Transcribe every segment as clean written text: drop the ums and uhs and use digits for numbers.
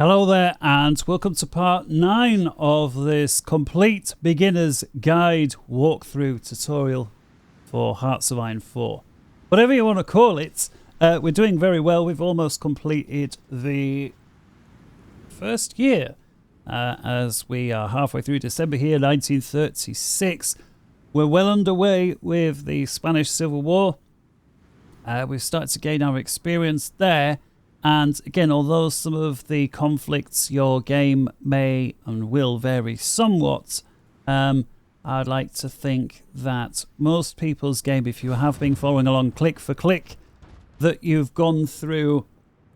Hello there and welcome to part 9 of this complete beginner's guide walkthrough tutorial for Hearts of Iron 4. Whatever you want to call it, we're doing very well. We've almost completed the first year as we are halfway through December here, 1936. We're well underway with the Spanish Civil War. We've started to gain our experience there. And again, although some of the conflicts your game may and will vary somewhat, I'd like to think that most people's game, if you have been following along click for click, that you've gone through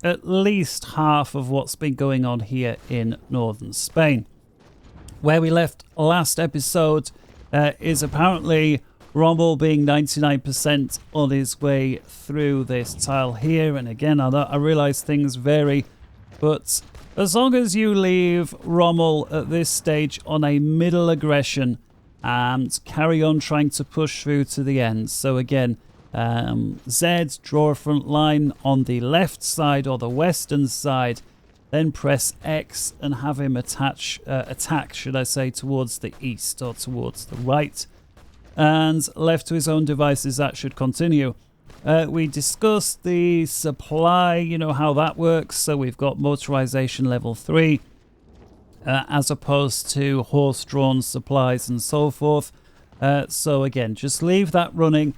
at least half of what's been going on here in northern Spain. Where we left last episode is apparently Rommel being 99% on his way through this tile here. And again, I realize things vary, but as long as you leave Rommel at this stage on a middle aggression and carry on trying to push through to the end. So again, Z, draw a front line on the left side or the western side, then press X and have him attack, should I say, towards the east or towards the right. And left to his own devices, that should continue. We discussed the supply, you know, how that works. So we've got motorization level 3 as opposed to horse-drawn supplies and so forth. So again, just leave that running.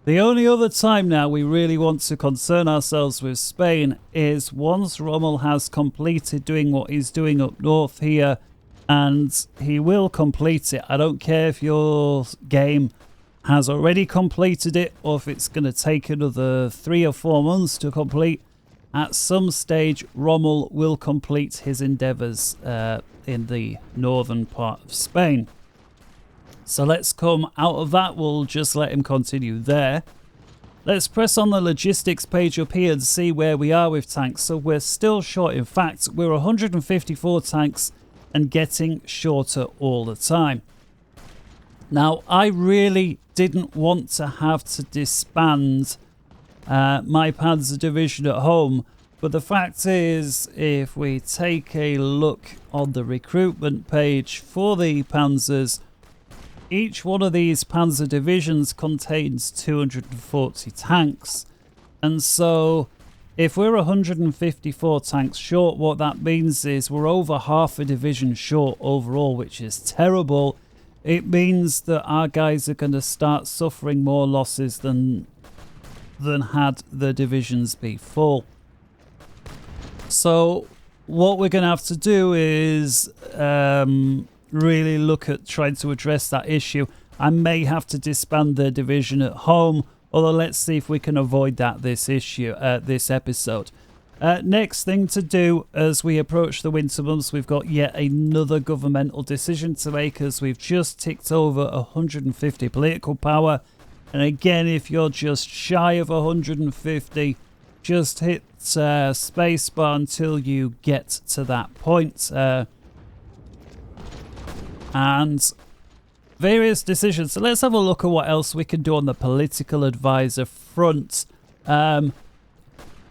The only other time now we really want to concern ourselves with Spain is once Rommel has completed doing what he's doing up north here, and he will complete it. I don't care if your game has already completed it or if it's going to take another 3 or 4 months to complete. At some stage, Rommel will complete his endeavours in the northern part of Spain. So let's come out of that. We'll just let him continue there. Let's press on the logistics page up here and see where we are with tanks. So we're still short. In fact, we're 154 tanks and getting shorter all the time. Now, I really didn't want to have to disband my Panzer division at home, but the fact is, if we take a look on the recruitment page for the Panzers, each one of these Panzer divisions contains 240 tanks, and so if we're 154 tanks short, what that means is we're over half a division short overall, which is terrible. It means that our guys are going to start suffering more losses than had the divisions be full. So what we're going to have to do is really look at trying to address that issue. I may have to disband the division at home, although let's see if we can avoid that this episode. Next thing to do as we approach the winter months, we've got yet another governmental decision to make as we've just ticked over 150 political power. And again, if you're just shy of 150, just hit spacebar until you get to that point. And various decisions. So let's have a look at what else we can do on the political advisor front. I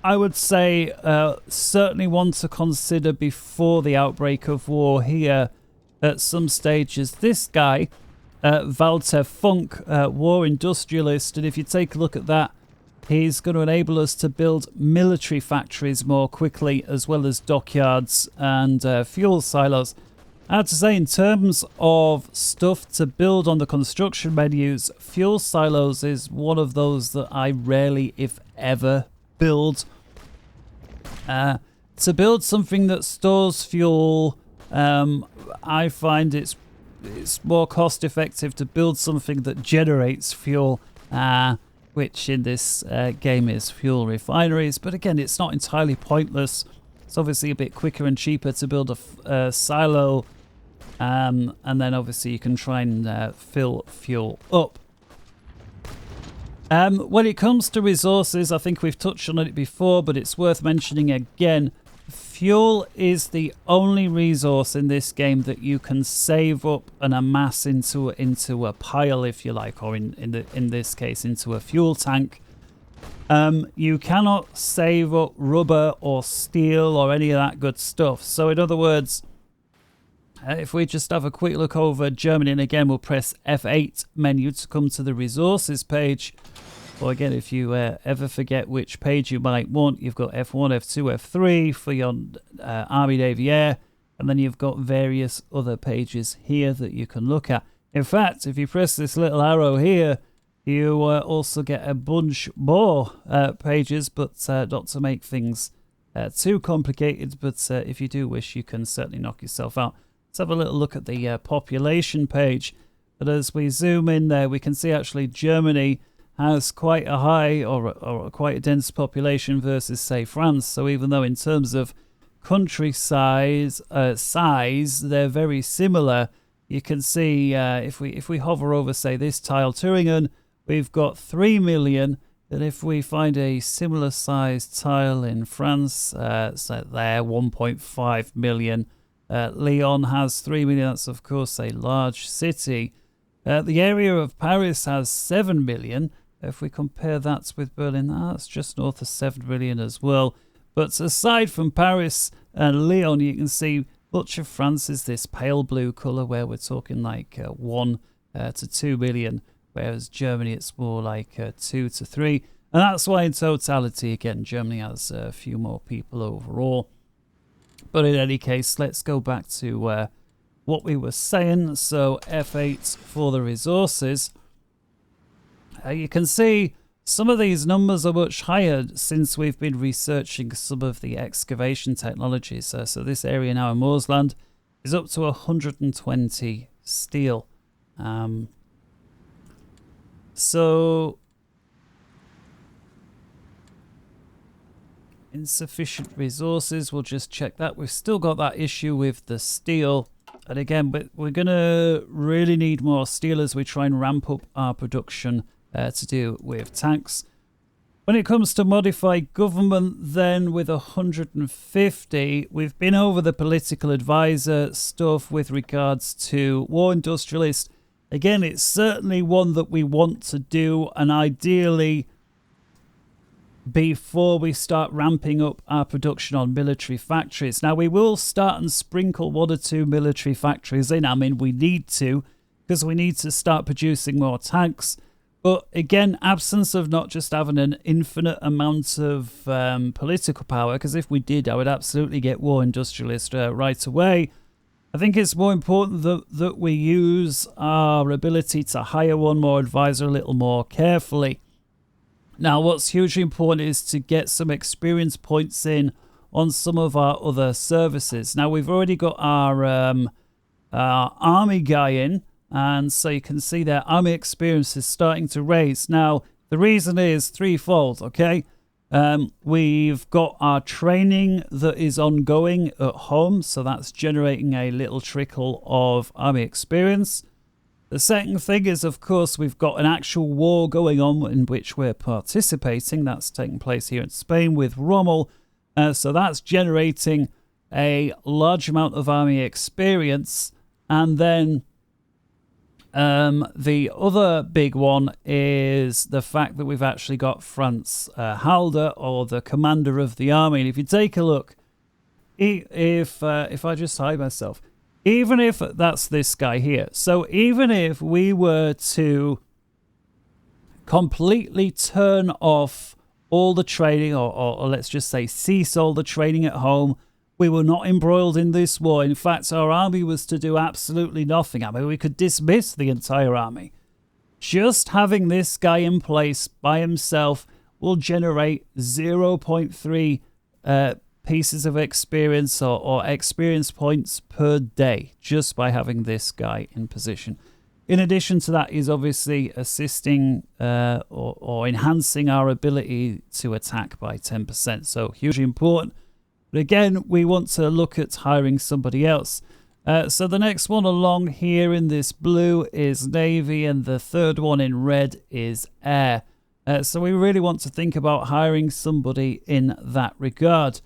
would say certainly one to consider before the outbreak of war here at some stages. This guy, Walter Funk, war industrialist, and if you take a look at that, he's going to enable us to build military factories more quickly, as well as dockyards and fuel silos. I have to say, in terms of stuff to build on the construction menus, fuel silos is one of those that I rarely, if ever, build. To build something that stores fuel, I find it's more cost effective to build something that generates fuel, which in this game is fuel refineries. But again, it's not entirely pointless. It's obviously a bit quicker and cheaper to build a silo. And then obviously you can try and fill fuel up. When it comes to resources, I think we've touched on it before, but it's worth mentioning again. Fuel is the only resource in this game that you can save up and amass into a pile, if you like, or in this case, into a fuel tank. You cannot save up rubber or steel or any of that good stuff. So in other words, if we just have a quick look over Germany, and again we'll press F8 menu to come to the resources page. Or again, if you ever forget which page you might want, you've got F1, F2, F3 for your Army, Navy, Air, and then you've got various other pages here that you can look at. In fact, if you press this little arrow here, you also get a bunch more pages, but not to make things too complicated. But if you do wish, you can certainly knock yourself out. Let's have a little look at the population page. But as we zoom in there, we can see actually Germany has quite a high or quite a dense population versus, say, France. So even though in terms of country size, they're very similar, you can see if we hover over, say, this tile, Thuringen, we've got 3 million. And if we find a similar sized tile in France, so there, 1.5 million. Lyon has 3 million. That's, of course, a large city. The area of Paris has 7 million. If we compare that with Berlin, that's just north of 7 million as well. But aside from Paris and Lyon, you can see much of France is this pale blue colour where we're talking like 1 to 2 million, whereas Germany it's more like 2 to 3. And that's why in totality, again, Germany has a few more people overall. But in any case, let's go back to what we were saying. So F8 for the resources. You can see some of these numbers are much higher since we've been researching some of the excavation technologies. So this area now in Moorsland is up to 120 steel. So insufficient resources, we'll just check that. We've still got that issue with the steel. And again, we're going to really need more steel as we try and ramp up our production to do with tanks. When it comes to modified government, then with 150, we've been over the political advisor stuff with regards to war industrialist. Again, it's certainly one that we want to do, and ideally before we start ramping up our production on military factories. Now, we will start and sprinkle 1 or 2 military factories in. I mean, we need to, because we need to start producing more tanks. But again, absence of not just having an infinite amount of political power, because if we did, I would absolutely get war industrialist right away. I think it's more important that we use our ability to hire one more advisor a little more carefully. Now, what's hugely important is to get some experience points in on some of our other services. Now, we've already got our army guy in. And so you can see that army experience is starting to raise. Now, the reason is threefold, okay? We've got our training that is ongoing at home. So that's generating a little trickle of army experience. The second thing is, of course, we've got an actual war going on in which we're participating. That's taking place here in Spain with Rommel. So that's generating a large amount of army experience. And then the other big one is the fact that we've actually got Franz Halder, or the commander of the army. And if you take a look, if I just hide myself, even if that's this guy here, so even if we were to completely turn off all the training, or let's just say cease all the training at home, we were not embroiled in this war. In fact, our army was to do absolutely nothing. I mean, we could dismiss the entire army. Just having this guy in place by himself will generate 0.3 pieces of experience or experience points per day just by having this guy in position. In addition to that, he's obviously assisting or enhancing our ability to attack by 10%. So hugely important. But again, we want to look at hiring somebody else. So the next one along here in this blue is Navy, and the third one in red is Air. So we really want to think about hiring somebody in that regard.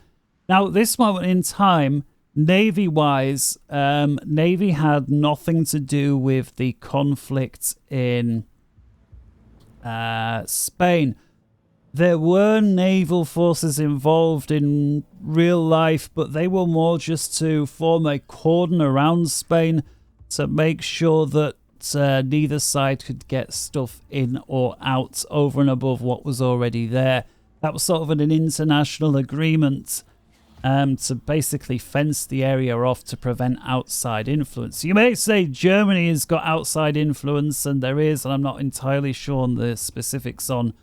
Now, at this moment in time, Navy-wise, Navy had nothing to do with the conflict in Spain. There were naval forces involved in real life, but they were more just to form a cordon around Spain to make sure that neither side could get stuff in or out over and above what was already there. That was sort of an international agreement to basically fence the area off to prevent outside influence. You may say Germany has got outside influence, and there is, and I'm not entirely sure on the specifics on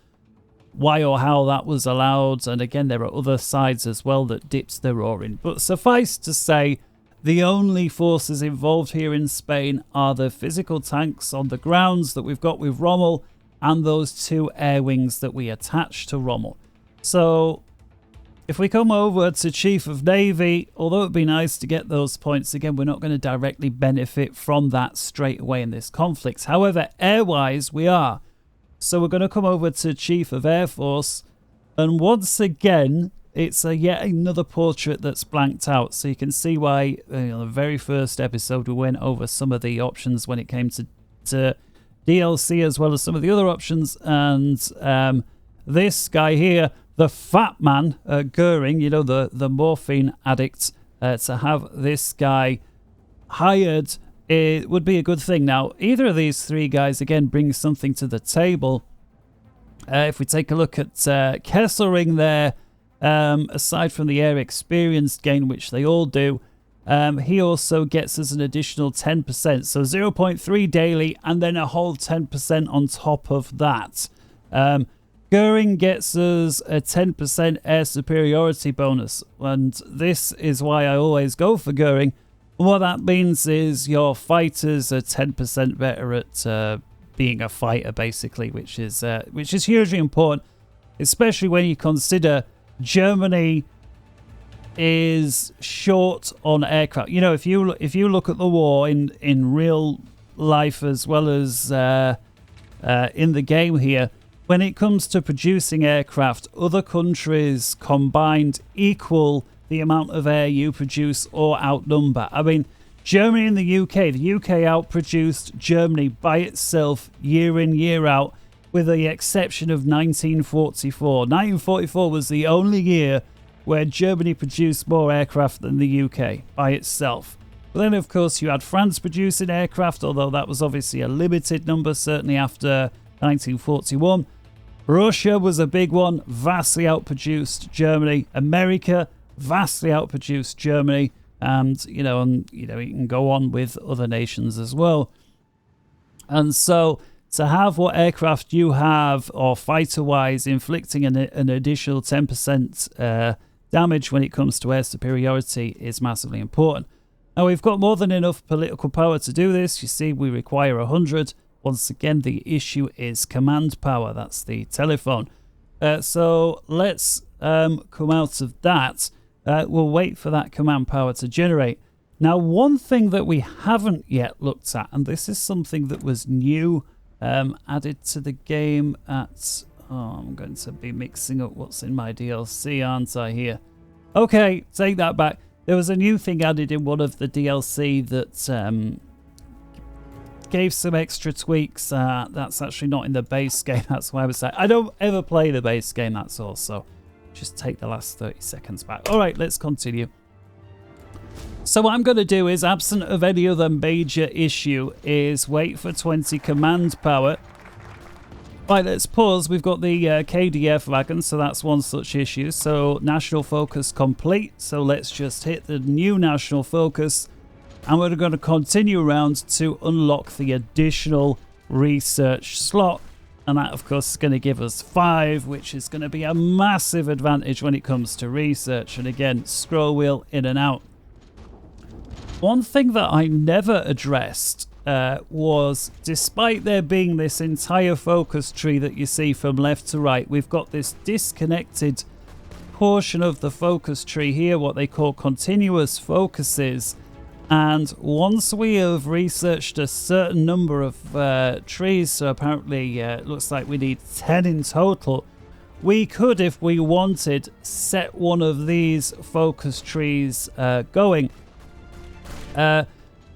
why or how that was allowed. And again, there are other sides as well that dipped their oar in. But suffice to say, the only forces involved here in Spain are the physical tanks on the grounds that we've got with Rommel and those 2 air wings that we attach to Rommel. So if we come over to Chief of Navy, although it'd be nice to get those points, again, we're not going to directly benefit from that straight away in this conflict. However, air-wise, we are. So we're going to come over to Chief of Air Force, and once again, it's yet another portrait that's blanked out. So you can see why the very first episode we went over some of the options when it came to DLC as well as some of the other options. And this guy here, the fat man, Goering, you know, the morphine addict, to have this guy hired, it would be a good thing. Now, either of these 3 guys, again, brings something to the table. If we take a look at Kesselring there, aside from the air experience gain, which they all do, he also gets us an additional 10%. So 0.3 daily and then a whole 10% on top of that. Goering gets us a 10% air superiority bonus. And this is why I always go for Goering. What that means is your fighters are 10% better at being a fighter, basically, which is hugely important, especially when you consider Germany is short on aircraft. You know, if you look at the war in real life as well as in the game here, when it comes to producing aircraft, other countries combined equal the amount of air you produce or outnumber. I mean, Germany and the UK outproduced Germany by itself year in, year out, with the exception of 1944. 1944 was the only year where Germany produced more aircraft than the UK by itself. But then, of course, you had France producing aircraft, although that was obviously a limited number, certainly after 1941. Russia was a big one, vastly outproduced Germany. America vastly outproduced Germany, and you can go on with other nations as well. And so to have what aircraft you have, or fighter-wise, inflicting an additional 10% damage when it comes to air superiority is massively important. Now, we've got more than enough political power to do this. You see, we require 100. Once again, the issue is command power. That's the telephone. So let's come out of that. We'll wait for that command power to generate. Now, one thing that we haven't yet looked at, and this is something that was new, added to the game at... Oh, I'm going to be mixing up what's in my DLC, aren't I, here? Okay, take that back. There was a new thing added in one of the DLC that gave some extra tweaks. That's actually not in the base game. That's why I was saying I don't ever play the base game, that's all. So just take the last 30 seconds back. All right, let's continue. So what I'm going to do is, absent of any other major issue, is wait for 20 command power. Right, let's pause. We've got the KDF wagon, so that's one such issue. So national focus complete. So let's just hit the new national focus. And we're going to continue around to unlock the additional research slot. And that, of course, is going to give us 5, which is going to be a massive advantage when it comes to research. And again, scroll wheel in and out. One thing that I never addressed was, despite there being this entire focus tree that you see from left to right, we've got this disconnected portion of the focus tree here, what they call continuous focuses. And once we have researched a certain number of trees, so apparently it looks like we need 10 in total, we could, if we wanted, set one of these focus trees going.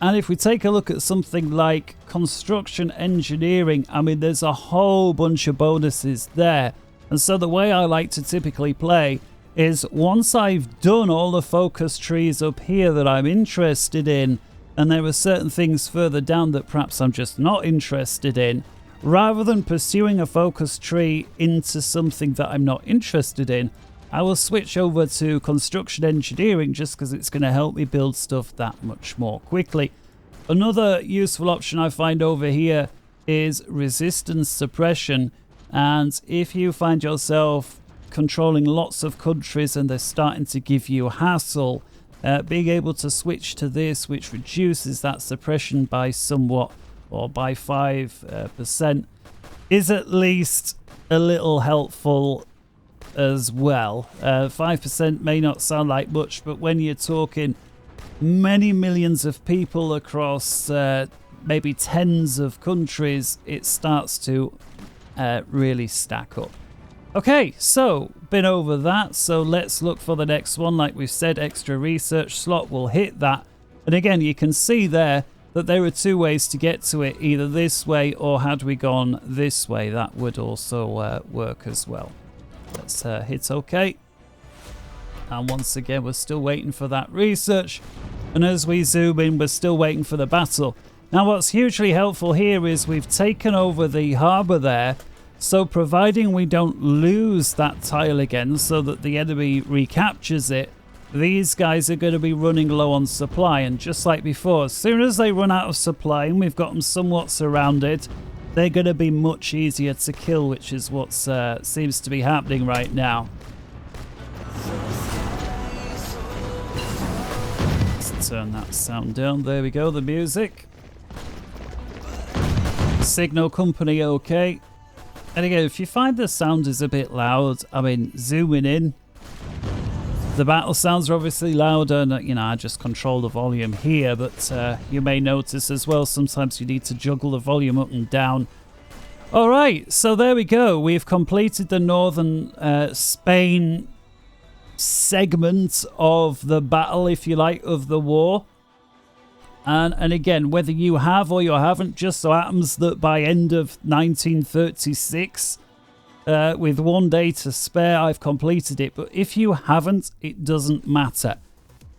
And if we take a look at something like construction engineering, I mean, there's a whole bunch of bonuses there. And so the way I like to typically play is once I've done all the focus trees up here that I'm interested in, and there are certain things further down that perhaps I'm just not interested in, rather than pursuing a focus tree into something that I'm not interested in, I will switch over to construction engineering just because it's going to help me build stuff that much more quickly. Another useful option I find over here is resistance suppression, and if you find yourself controlling lots of countries and they're starting to give you hassle, being able to switch to this, which reduces that suppression by somewhat, or by 5%, is at least a little helpful as well. 5% may not sound like much, but when you're talking many millions of people across maybe tens of countries, it starts to really stack up. Okay, so been over that, so let's look for the next one. Like we've said, extra research slot will hit that. And again, you can see there that there are two ways to get to it, either this way or had we gone this way, that would also work as well. Let's hit OK. And once again, we're still waiting for that research. And as we zoom in, we're still waiting for the battle. Now, what's hugely helpful here is we've taken over the harbour there. So providing we don't lose that tile again so that the enemy recaptures it, these guys are going to be running low on supply. And just like before, as soon as they run out of supply and we've got them somewhat surrounded, they're going to be much easier to kill, which is what seems to be happening right now. Let's turn that sound down. There we go, the music. Signal company okay. And again, if you find the sound is a bit loud, I mean, zooming in, the battle sounds are obviously louder, and you know, I just control the volume here, but you may notice as well, sometimes you need to juggle the volume up and down. All right, so there we go. We've completed the northern Spain segment of the battle, if you like, of the war. And again, whether you have or you haven't, just so happens that by end of 1936, with 1 day to spare, I've completed it. But if you haven't, it doesn't matter.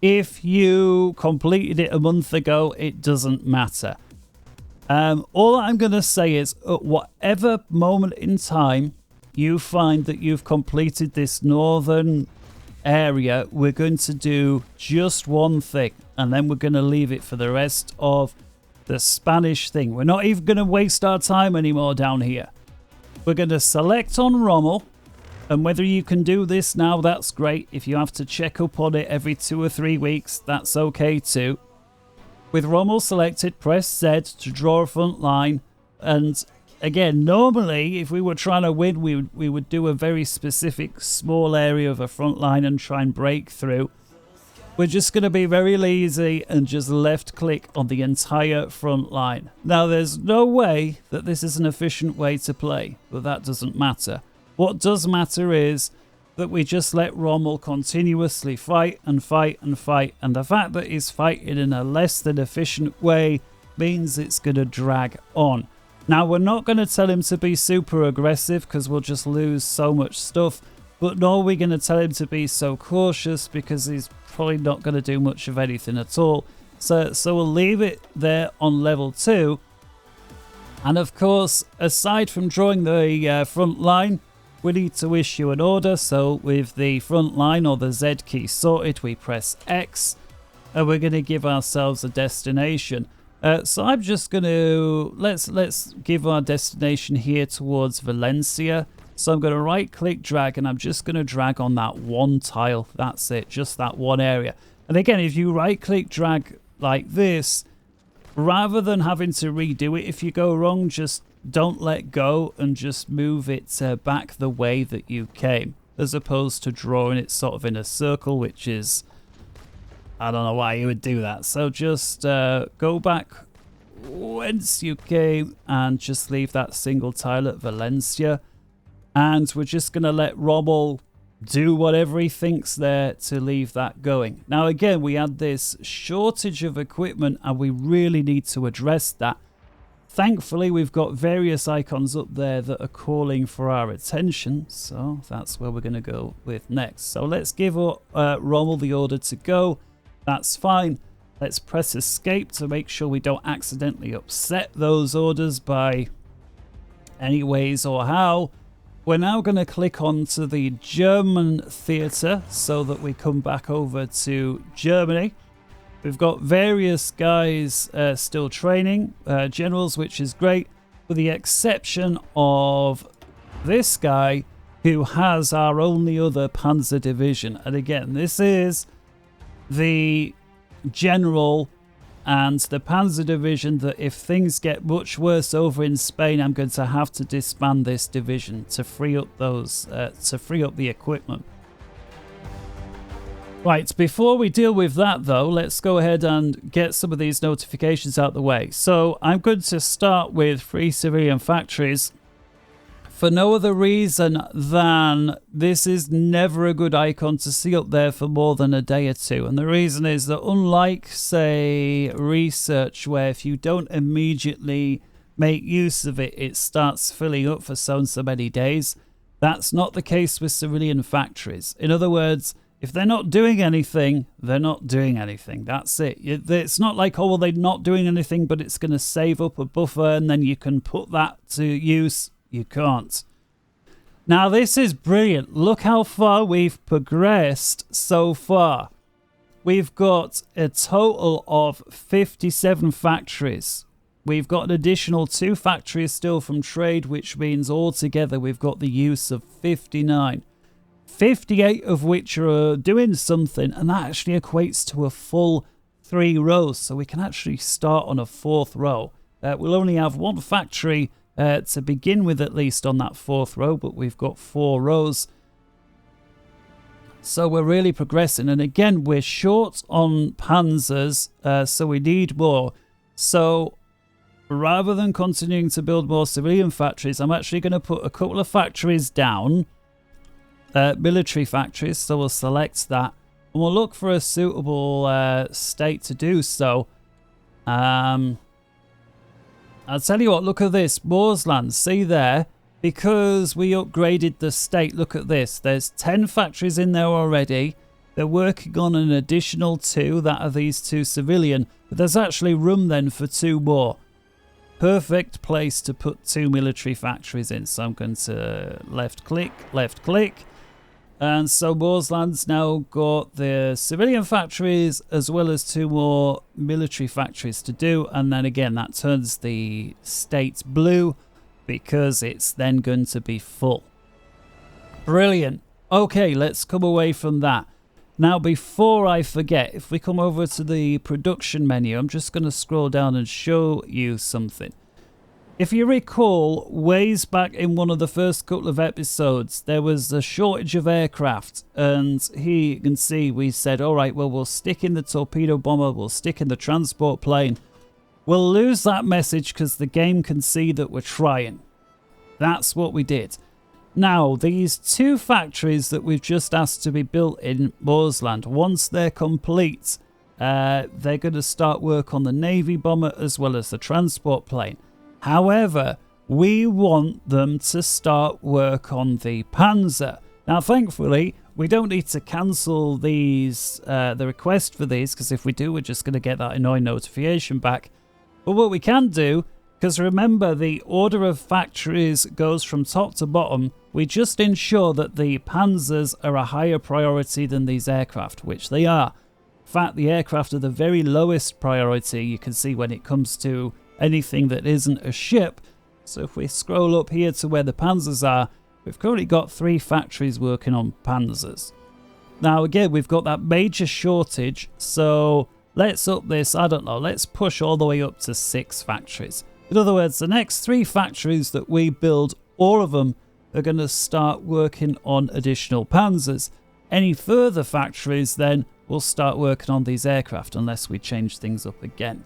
If you completed it a month ago, it doesn't matter. All I'm going to say is, at whatever moment in time you find that you've completed this northern area, we're going to do just one thing, and then we're going to leave it for the rest of the Spanish thing. We're not even going to waste our time anymore down here. We're going to select on Rommel, and whether you can do this now, that's great. If you have to check up on it every 2 or 3 weeks, that's okay too. With Rommel selected, press Z to draw a front line, and again, normally, if we were trying to win, we would do a very specific small area of a front line and try and break through. We're just going to be very lazy and just left click on the entire front line. Now, there's no way that this is an efficient way to play, but that doesn't matter. What does matter is that we just let Rommel continuously fight and fight and fight, and the fact that he's fighting in a less than efficient way means it's going to drag on. Now, we're not going to tell him to be super aggressive because we'll just lose so much stuff, but nor are we going to tell him to be so cautious because he's probably not going to do much of anything at all. So we'll leave it there on level 2. And of course, aside from drawing the front line, we need to issue an order. So with the front line or the Z key sorted, we press X and we're going to give ourselves a destination. So I'm just going to, let's give our destination here towards Valencia. So I'm going to right click drag, and I'm just going to drag on that one tile. That's it, just that one area. And again, if you right click drag like this, rather than having to redo it, if you go wrong, just don't let go and just move it back the way that you came, as opposed to drawing it sort of in a circle, which is, I don't know why you would do that. So just go back whence you came and just leave that single tile at Valencia. And we're just going to let Rommel do whatever he thinks there to leave that going. Now, again, we had this shortage of equipment and we really need to address that. Thankfully, we've got various icons up there that are calling for our attention, so that's where we're going to go with next. So let's give Rommel the order to go. That's fine. Let's press escape to make sure we don't accidentally upset those orders by any ways or how. We're now going to click on to the German theatre so that we come back over to Germany. We've got various guys still training, generals, which is great, with the exception of this guy who has our only other panzer division. And again, this is the general and the panzer division that if things get much worse over in Spain, I'm going to have to disband this division to free up those, to free up the equipment. Right, before we deal with that though, let's go ahead and get some of these notifications out the way. So I'm going to start with free civilian factories for no other reason than this is never a good icon to see up there for more than a day or two. And the reason is that unlike, say, research, where if you don't immediately make use of it, it starts filling up for so and so many days, that's not the case with civilian factories. In other words, if they're not doing anything, they're not doing anything. That's it. It's not like, oh, well, they're not doing anything, but it's going to save up a buffer and then you can put that to use. You can't. Now, this is brilliant. Look how far we've progressed so far. We've got a total of 57 factories. We've got an additional 2 factories still from trade, which means altogether we've got the use of 59. 58 of which are doing something, and that actually equates to a full 3 rows. So we can actually start on a 4th row. We'll only have 1 factory to begin with, at least on that 4th row, but we've got 4 rows. So we're really progressing. And again, we're short on panzers, so we need more. So rather than continuing to build more civilian factories, I'm actually going to put a couple of factories down. Military factories, so we'll select that and we'll look for a suitable state to do so. I'll tell you what, look at this, Moorsland, see there, because we upgraded the state, look at this, there's 10 factories in there already. They're working on an additional 2, that are these 2 civilian, but there's actually room then for 2 more. Perfect place to put 2 military factories in, so I'm going to left click. And so Moorsland's now got the civilian factories as well as 2 more military factories to do. And then again, that turns the state blue because it's then going to be full. Brilliant. Okay, let's come away from that. Now, before I forget, if we come over to the production menu, I'm just going to scroll down and show you something. If you recall, ways back in one of the first couple of episodes, there was a shortage of aircraft. And here you can see we said, all right, well, we'll stick in the torpedo bomber, we'll stick in the transport plane. We'll lose that message because the game can see that we're trying. That's what we did. Now, these 2 factories that we've just asked to be built in Moorsland, once they're complete, they're going to start work on the Navy bomber as well as the transport plane. However, we want them to start work on the Panzer. Now, thankfully, we don't need to cancel these, the request for these, because if we do, we're just going to get that annoying notification back. But what we can do, because remember, the order of factories goes from top to bottom, we just ensure that the Panzers are a higher priority than these aircraft, which they are. In fact, the aircraft are the very lowest priority, you can see, when it comes to anything that isn't a ship. So if we scroll up here to where the Panzers are, we've currently got 3 factories working on Panzers. Now again, we've got that major shortage, so let's up this, I don't know, let's push all the way up to 6 factories. In other words, the next 3 factories that we build, all of them are going to start working on additional Panzers. Any further factories then will start working on these aircraft unless we change things up again.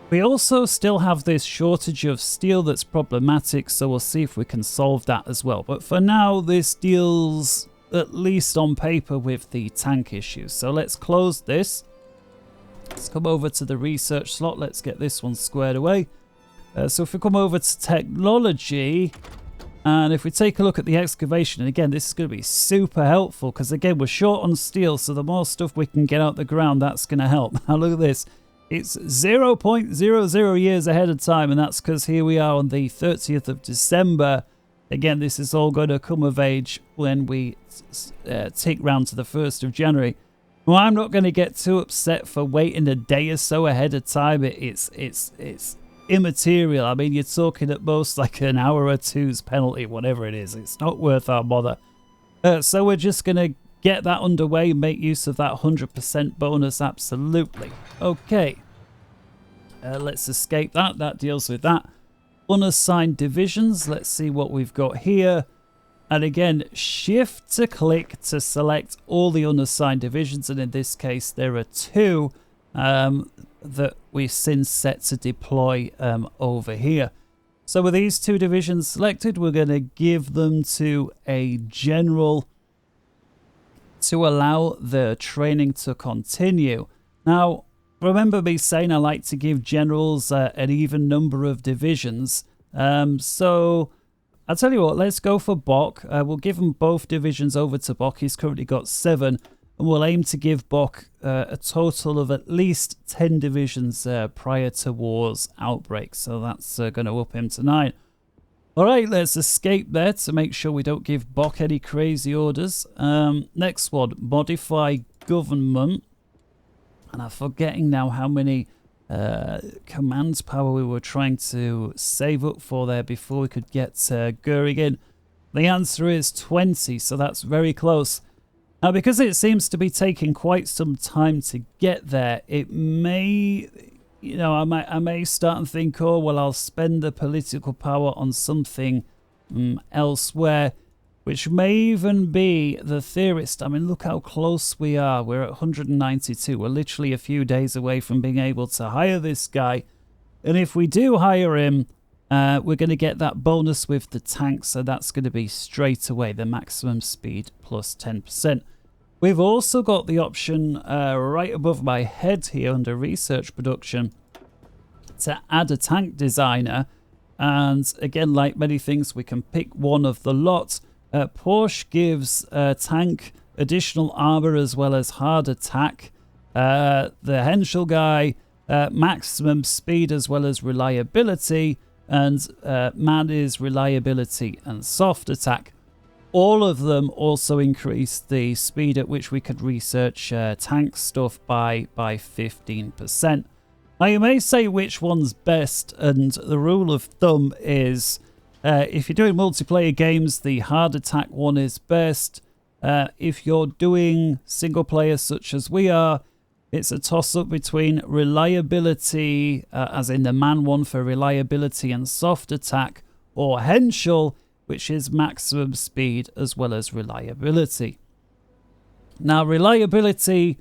We also still have this shortage of steel that's problematic, so we'll see if we can solve that as well. But for now, this deals, at least on paper, with the tank issues. So let's close this. Let's come over to the research slot. Let's get this one squared away. So if we come over to technology, and if we take a look at the excavation, and again, this is going to be super helpful because, again, we're short on steel, so the more stuff we can get out the ground, that's going to help. Now, look at this. It's 0.00 years ahead of time, and that's because here we are on the 30th of December. Again, this is all going to come of age when we tick round to the 1st of January. Well, I'm not going to get too upset for waiting a day or so ahead of time. It's immaterial. I mean, you're talking at most like an hour or two's penalty, whatever it is. It's not worth our bother. So we're just going to get that underway, make use of that 100% bonus, absolutely. Okay. Let's escape that. That deals with that. Unassigned divisions. Let's see what we've got here. And again, shift to click to select all the unassigned divisions. And in this case, there are 2 that we've since set to deploy over here. So with these 2 divisions selected, we're going to give them to a general to allow the training to continue. Now, remember me saying I like to give generals an even number of divisions. So I'll tell you what, let's go for Bok. We'll give him both divisions over to Bok. He's currently got 7. And we'll aim to give Bok a total of at least 10 divisions prior to war's outbreak. So that's going to up him to 9. All right, let's escape there to make sure we don't give Bok any crazy orders. Next one, modify government. And I'm forgetting now how many command power we were trying to save up for there before we could get Goering in. The answer is 20, so that's very close. Now, because it seems to be taking quite some time to get there, it may, you know, I may start and think, oh, well, I'll spend the political power on something elsewhere, which may even be the theorist. I mean, look how close we are. We're at 192. We're literally a few days away from being able to hire this guy. And if we do hire him, we're going to get that bonus with the tank, so that's going to be straight away the maximum speed plus 10%. We've also got the option right above my head here under research production to add a tank designer. And again, like many things, we can pick one of the lot. Porsche gives tank additional armor as well as hard attack. The Henschel guy, maximum speed as well as reliability. And man is reliability and soft attack. All of them also increase the speed at which we could research tank stuff by 15%. Now you may say which one's best, and the rule of thumb is if you're doing multiplayer games, the hard attack one is best. If you're doing single player such as we are, it's a toss-up between reliability, as in the man one for reliability and soft attack, or Henschel, which is maximum speed as well as reliability. Now, reliability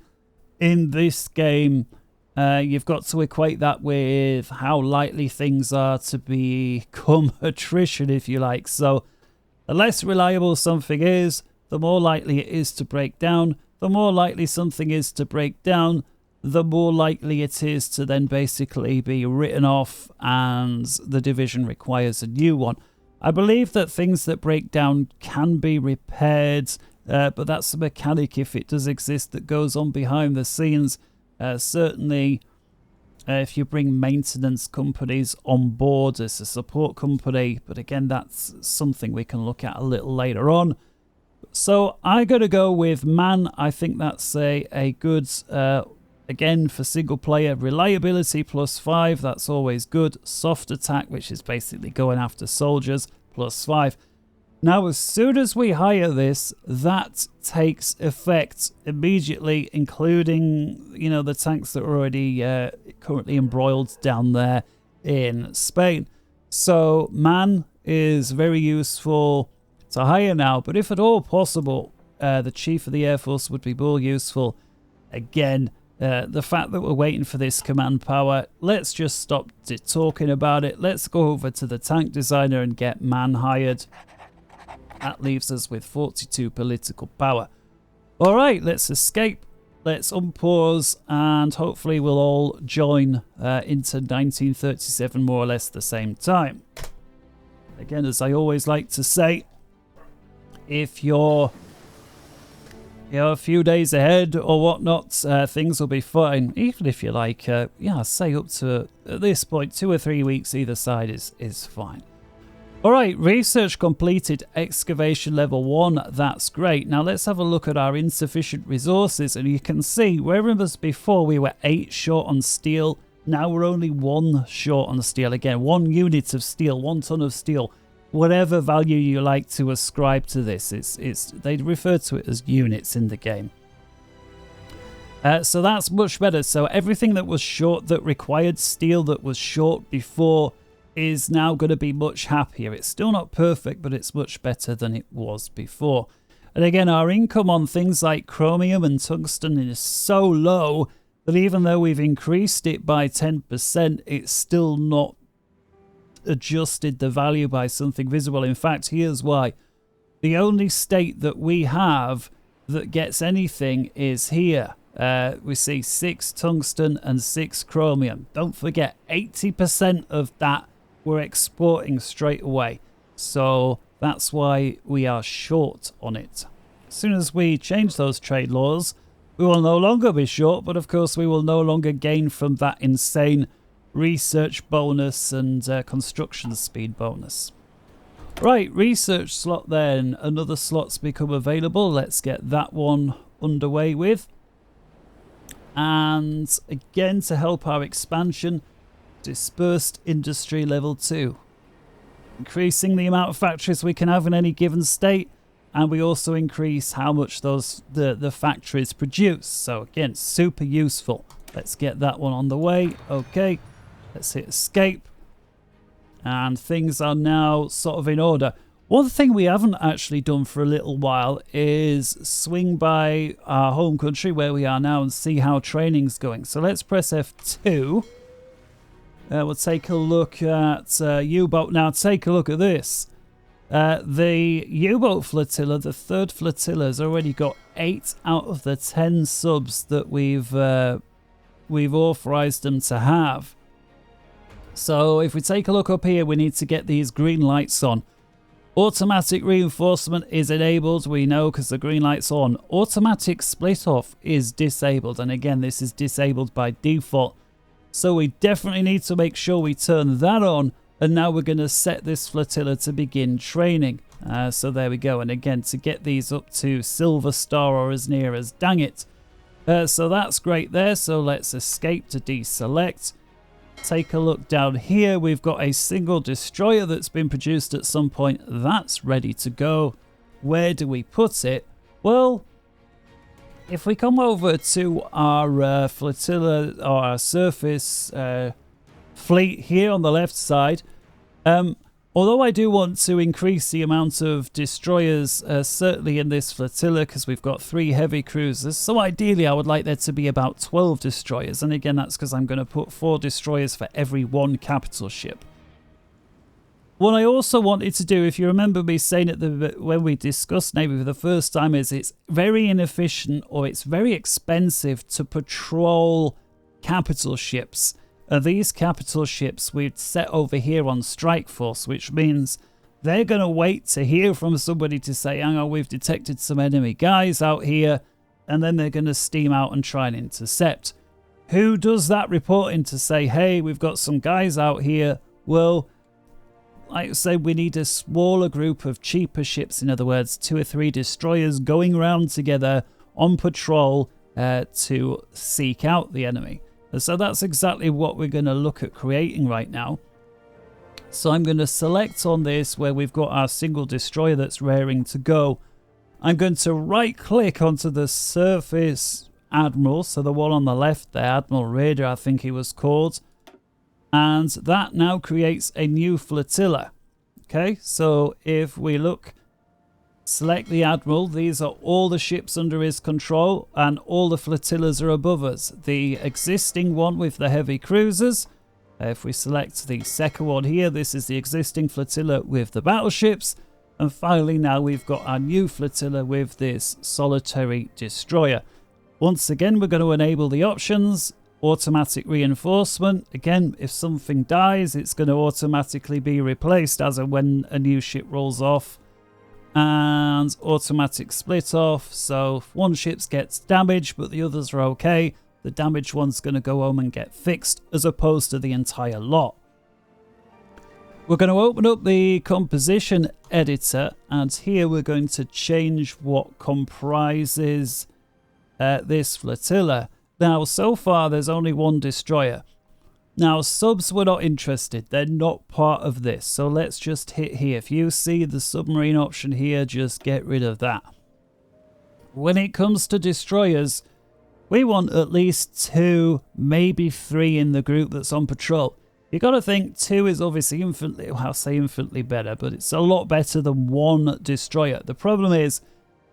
in this game, you've got to equate that with how likely things are to become attrition, if you like. So the less reliable something is, the more likely it is to break down. The more likely something is to break down, the more likely it is to then basically be written off and the division requires a new one. I believe that things that break down can be repaired, but that's a mechanic, if it does exist, that goes on behind the scenes. Certainly, if you bring maintenance companies on board as a support company, but again, that's something we can look at a little later on. So I got to go with man. I think that's a good, again, for single player, reliability plus 5. That's always good. Soft attack, which is basically going after soldiers, plus 5. Now, as soon as we hire this, that takes effect immediately, including, you know, the tanks that are already currently embroiled down there in Spain. So man is very useful to hire now, but if at all possible, the Chief of the Air Force would be more useful. Again, the fact that we're waiting for this command power, let's just stop talking about it. Let's go over to the tank designer and get man hired. That leaves us with 42 political power. All right, let's escape. let's unpause and hopefully we'll all join into 1937 more or less the same time. Again, as I always like to say, if you're a few days ahead or whatnot, things will be fine. Even if you're like, yeah, say up to, at this point, 2 or 3 weeks either side is fine. Alright, research completed, excavation level 1, that's great. Now let's have a look at our insufficient resources, and you can see, whereas before we were 8 short on steel, now we're only 1 short on steel. Again, 1 unit of steel, 1 ton of steel, whatever value you like to ascribe to this. They refer to it as units in the game. So that's much better. So everything that was short, that required steel, that was short before, is now going to be much happier. It's still not perfect, but it's much better than it was before. And again, our income on things like chromium and tungsten is so low that even though we've increased it by 10%, it's still not adjusted the value by something visible. In fact, here's why. The only state that we have that gets anything is here. We see 6 tungsten and 6 chromium. Don't forget, 80% of that we're exporting straight away. So that's why we are short on it. As soon as we change those trade laws, we will no longer be short, but of course we will no longer gain from that insane research bonus and construction speed bonus. Right, research slot then. Another slot's become available. Let's get that one underway with. And again, to help our expansion, dispersed industry level 2. Increasing the amount of factories we can have in any given state, and we also increase how much the factories produce. So again, super useful. Let's get that one on the way. Okay, let's hit escape. And things are now sort of in order. One thing we haven't actually done for a little while is swing by our home country where we are now and see how training's going. So let's press F2. We'll take a look at U-boat. Now take a look at this. The U-boat flotilla, the 3rd flotilla, has already got 8 out of the 10 subs that we've authorized them to have. So if we take a look up here, we need to get these green lights on. Automatic reinforcement is enabled, we know, because the green light's on. Automatic split off is disabled, and again, this is disabled by default. So we definitely need to make sure we turn that on, and now we're going to set this flotilla to begin training. So there we go, and again, to get these up to Silver Star or as near as dang it. So that's great there, so let's escape to deselect. Take a look down here. We've got a single destroyer that's been produced at some point. That's ready to go. Where do we put it? Well, if we come over to our flotilla or our surface fleet here on the left side, although I do want to increase the amount of destroyers certainly in this flotilla because we've got 3 heavy cruisers, so ideally I would like there to be about 12 destroyers, and again that's because I'm going to put 4 destroyers for every 1 capital ship. What I also wanted to do, if you remember me saying it when we discussed Navy for the first time, is it's very inefficient or it's very expensive to patrol capital ships. These capital ships we'd set over here on Strike Force, which means they're going to wait to hear from somebody to say, hang on, we've detected some enemy guys out here, and then they're going to steam out and try and intercept. Who does that reporting to say, hey, we've got some guys out here? Well, like I say, we need a smaller group of cheaper ships, in other words, 2 or 3 destroyers going around together on patrol to seek out the enemy. And so that's exactly what we're going to look at creating right now. So I'm going to select on this where we've got our single destroyer that's raring to go. I'm going to right click onto the surface admiral, so the one on the left there, Admiral Raider I think he was called. And that now creates a new flotilla. Okay, so if we look, select the Admiral, these are all the ships under his control, and all the flotillas are above us. The existing one with the heavy cruisers, if we select the second one here, this is the existing flotilla with the battleships. And finally now we've got our new flotilla with this solitary destroyer. Once again, we're going to enable the options. Automatic reinforcement. Again, if something dies, it's going to automatically be replaced as and when a new ship rolls off. And automatic split off. So if one ship gets damaged but the others are okay, the damaged one's going to go home and get fixed as opposed to the entire lot. We're going to open up the composition editor, and here we're going to change what comprises this flotilla. Now, so far there's only one destroyer. Now, subs were not interested. They're not part of this. So let's just hit here. If you see the submarine option here, just get rid of that. When it comes to destroyers, we want at least 2, maybe 3 in the group that's on patrol. You got to think 2 is obviously infinitely, well, I'll say infinitely better, but it's a lot better than 1 destroyer. The problem is,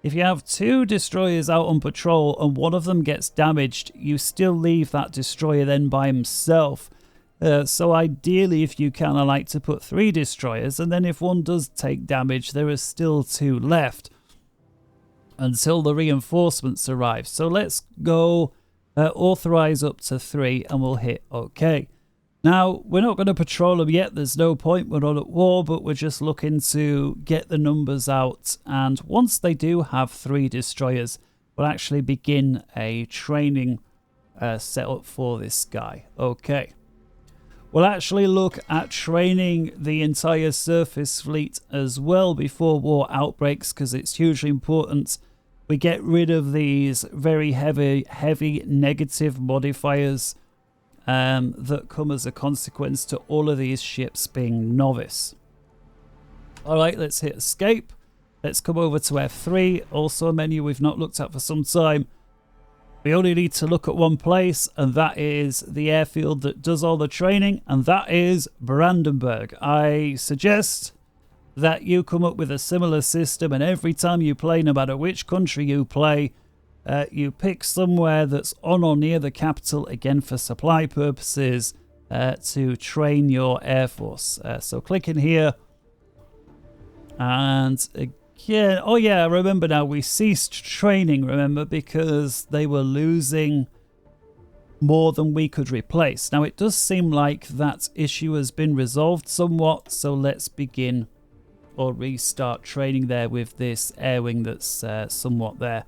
if you have 2 destroyers out on patrol and one of them gets damaged, you still leave that destroyer then by himself. So ideally, if you can, I like to put 3 destroyers, and then if one does take damage, there are still 2 left until the reinforcements arrive. So let's go authorize up to 3 and we'll hit OK. Now, we're not going to patrol them yet. There's no point. We're not at war, but we're just looking to get the numbers out. And once they do have 3 destroyers, we'll actually begin a training setup for this guy. Okay. We'll actually look at training the entire surface fleet as well before war outbreaks, because it's hugely important we get rid of these very heavy negative modifiers that come as a consequence to all of these ships being novice. Alright, let's hit escape. Let's come over to F3, also a menu we've not looked at for some time. We only need to look at one place, and that is the airfield that does all the training, and that is Brandenburg. I suggest that you come up with a similar system, and every time you play, no matter which country you play, you pick somewhere that's on or near the capital, again for supply purposes, to train your air force. So click in here, and again, oh yeah, I remember now, we ceased training, remember, because they were losing more than we could replace. Now it does seem like that issue has been resolved somewhat, so let's begin or restart training there with this air wing that's somewhat there.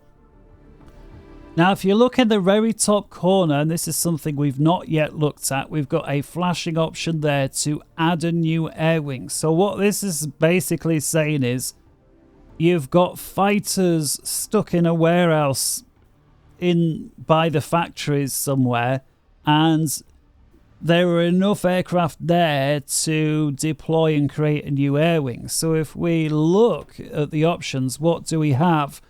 Now, if you look in the very top corner, and this is something we've not yet looked at, we've got a flashing option there to add a new air wing. So what this is basically saying is you've got fighters stuck in a warehouse by the factories somewhere, and there are enough aircraft there to deploy and create a new air wing. So if we look at the options, what do we have?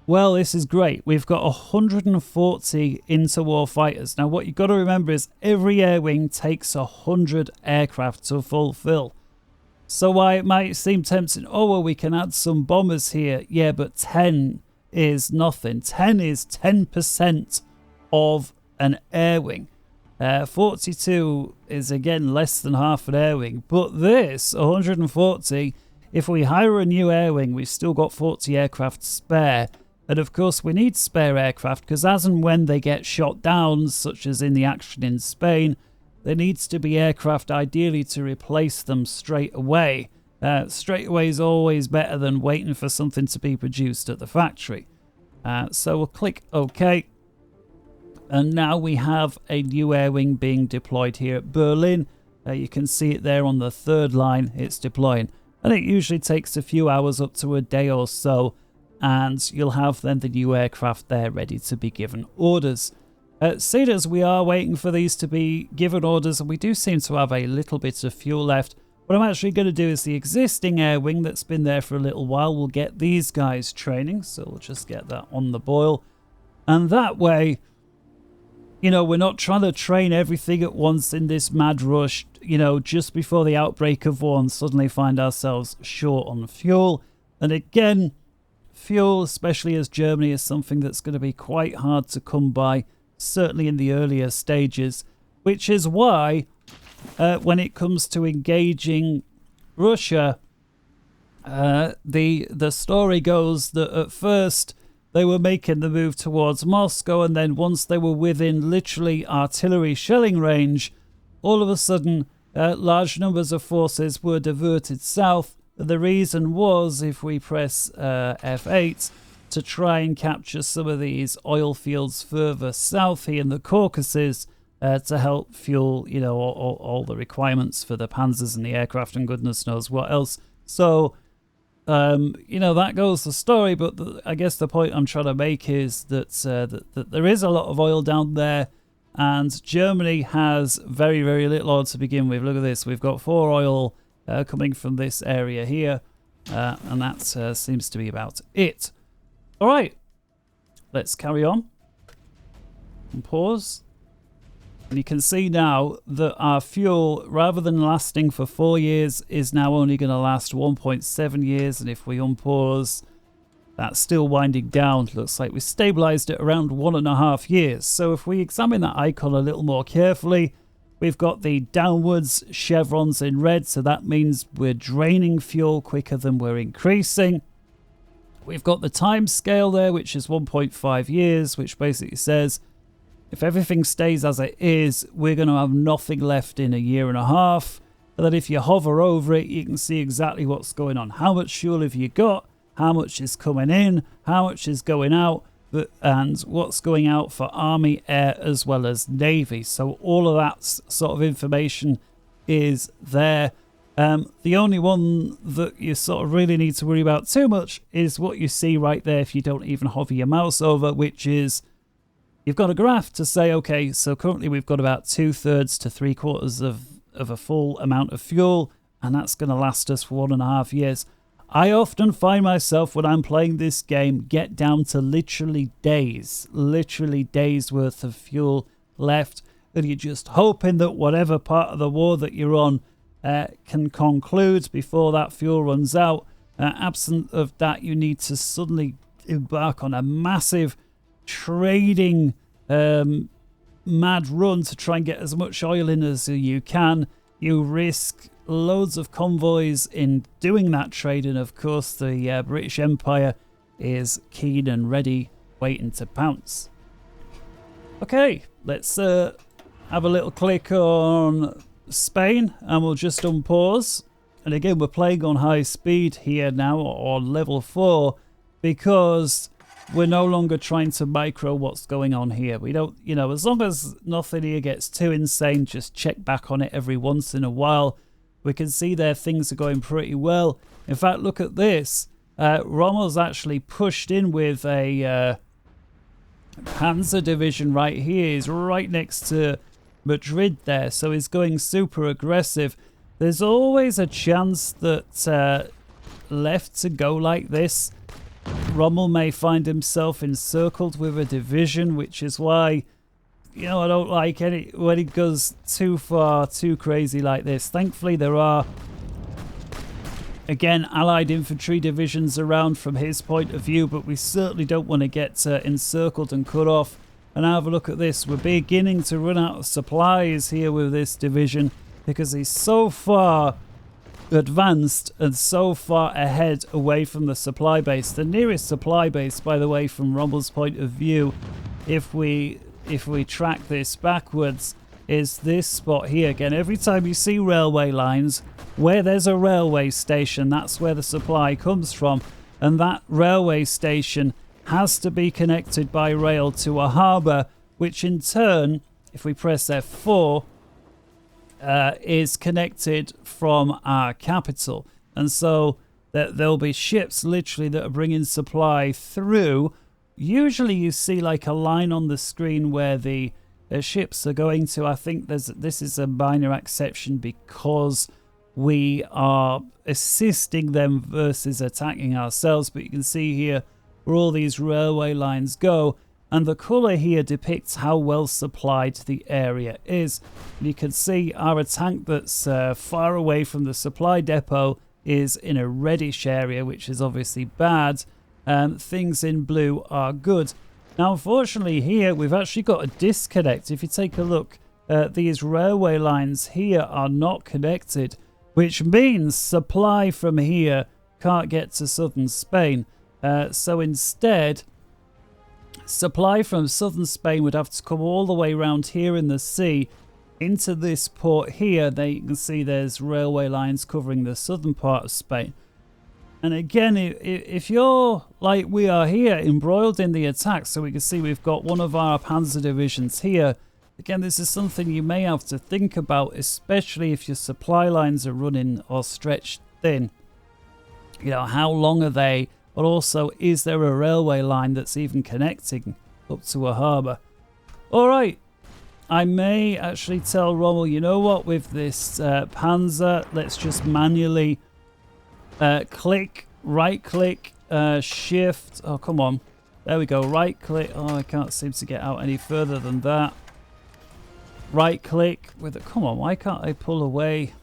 Well, this is great. We've got 140 interwar fighters. Now, what you've got to remember is every air wing takes 100 aircraft to fulfill. So while it might seem tempting, oh, well, we can add some bombers here. Yeah, but 10 is nothing. 10 is 10% of an air wing. 42 is, again, less than half an air wing. But this, 140, if we hire a new air wing, we've still got 40 aircraft spare. And of course, we need spare aircraft because as and when they get shot down, such as in the action in Spain, there needs to be aircraft ideally to replace them straight away. Straight away is always better than waiting for something to be produced at the factory. So we'll click OK. And now we have a new air wing being deployed here at Berlin. You can see it there on the 3rd line. It's deploying. And it usually takes a few hours up to a day or so. And you'll have then the new aircraft there ready to be given orders. Seeing as we are waiting for these to be given orders, and we do seem to have a little bit of fuel left, what I'm actually going to do is the existing air wing that's been there for a little while, we'll get these guys training. So we'll just get that on the boil. And that way, you know, we're not trying to train everything at once in this mad rush, you know, just before the outbreak of war and suddenly find ourselves short on fuel. And again, fuel, especially as Germany, is something that's going to be quite hard to come by, certainly in the earlier stages, which is why when it comes to engaging Russia, the story goes that at first they were making the move towards Moscow, and then once they were within literally artillery shelling range, all of a sudden large numbers of forces were diverted south. The reason was, if we press F8 to try and capture some of these oil fields further south here in the Caucasus, to help fuel, you know, all the requirements for the panzers and the aircraft and goodness knows what else. So, you know, that goes the story. But I guess the point I'm trying to make is that, that there is a lot of oil down there, and Germany has very, very little oil to begin with. Look at this. We've got 4 oil coming from this area here, and that seems to be about it. All right, let's carry on and pause. And you can see now that our fuel, rather than lasting for 4 years, is now only going to last 1.7 years. And if we unpause, that's still winding down. Looks like we stabilized it around 1.5 years. So if we examine that icon a little more carefully, we've got the downwards chevrons in red. So that means we're draining fuel quicker than we're increasing. We've got the time scale there, which is 1.5 years, which basically says if everything stays as it is, we're going to have nothing left in 1.5 years. But then if you hover over it, you can see exactly what's going on. How much fuel have you got? How much is coming in? How much is going out? And what's going out for Army, Air, as well as Navy. So all of that sort of information is there. The only one that you sort of really need to worry about too much is what you see right there if you don't even hover your mouse over, which is you've got a graph to say, okay, so currently we've got about 2/3 to 3/4 of a full amount of fuel, and that's going to last us for 1.5 years. I often find myself, when I'm playing this game, get down to literally days worth of fuel left, and you're just hoping that whatever part of the war that you're on can conclude before that fuel runs out. Absent of that, you need to suddenly embark on a massive trading mad run to try and get as much oil in as you can. You risk loads of convoys in doing that trade, and of course the British Empire is keen and ready, waiting to pounce. Okay, let's have a little click on Spain, and we'll just unpause. And again, we're playing on high speed here now, or level 4, because we're no longer trying to micro what's going on here. We don't, you know, as long as nothing here gets too insane, just check back on it every once in a while. We can see there things are going pretty well. In fact, look at this. Rommel's actually pushed in with a Panzer division right here. He's right next to Madrid there, so he's going super aggressive. There's always a chance that left to go like this, Rommel may find himself encircled with a division, which is why, you know, I don't like any when it goes too far, too crazy like this. Thankfully, there are, again, Allied infantry divisions around from his point of view, but we certainly don't want to get encircled and cut off. And have a look at this. We're beginning to run out of supplies here with this division because he's so far advanced and so far ahead away from the supply base. The nearest supply base, by the way, from Rommel's point of view, if we track this backwards, is this spot here. Again, every time you see railway lines, where there's a railway station, that's where the supply comes from. And that railway station has to be connected by rail to a harbour, which in turn, if we press F4, is connected from our capital. And so there'll be ships literally that are bringing supply through. Usually you see like a line on the screen where the ships are going to. I think this is a minor exception because we are assisting them versus attacking ourselves. But you can see here where all these railway lines go, and the colour here depicts how well supplied the area is. And you can see our tank that's far away from the supply depot is in a reddish area, which is obviously bad. Things in blue are good. Now, unfortunately, here we've actually got a disconnect. If you take a look, these railway lines here are not connected, which means supply from here can't get to southern Spain. So instead, supply from southern Spain would have to come all the way around here in the sea into this port here. There you can see there's railway lines covering the southern part of Spain. And again, if you're like we are here, embroiled in the attack, so we can see we've got one of our panzer divisions here. Again, this is something you may have to think about, especially if your supply lines are running or stretched thin. You know, how long are they? But also, is there a railway line that's even connecting up to a harbour? All right. I may actually tell Rommel, you know what, with this panzer, let's just manually click, right click, shift. Oh, come on. There we go. Right click. Oh, I can't seem to get out any further than that. Right click with it. Come on, why can't I pull away?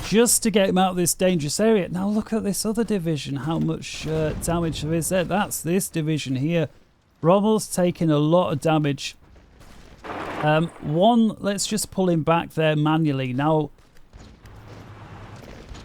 Just to get him out of this dangerous area. Now look at this other division. How much damage there is there. That's this division here. Rommel's taking a lot of damage. Let's just pull him back there manually. Now,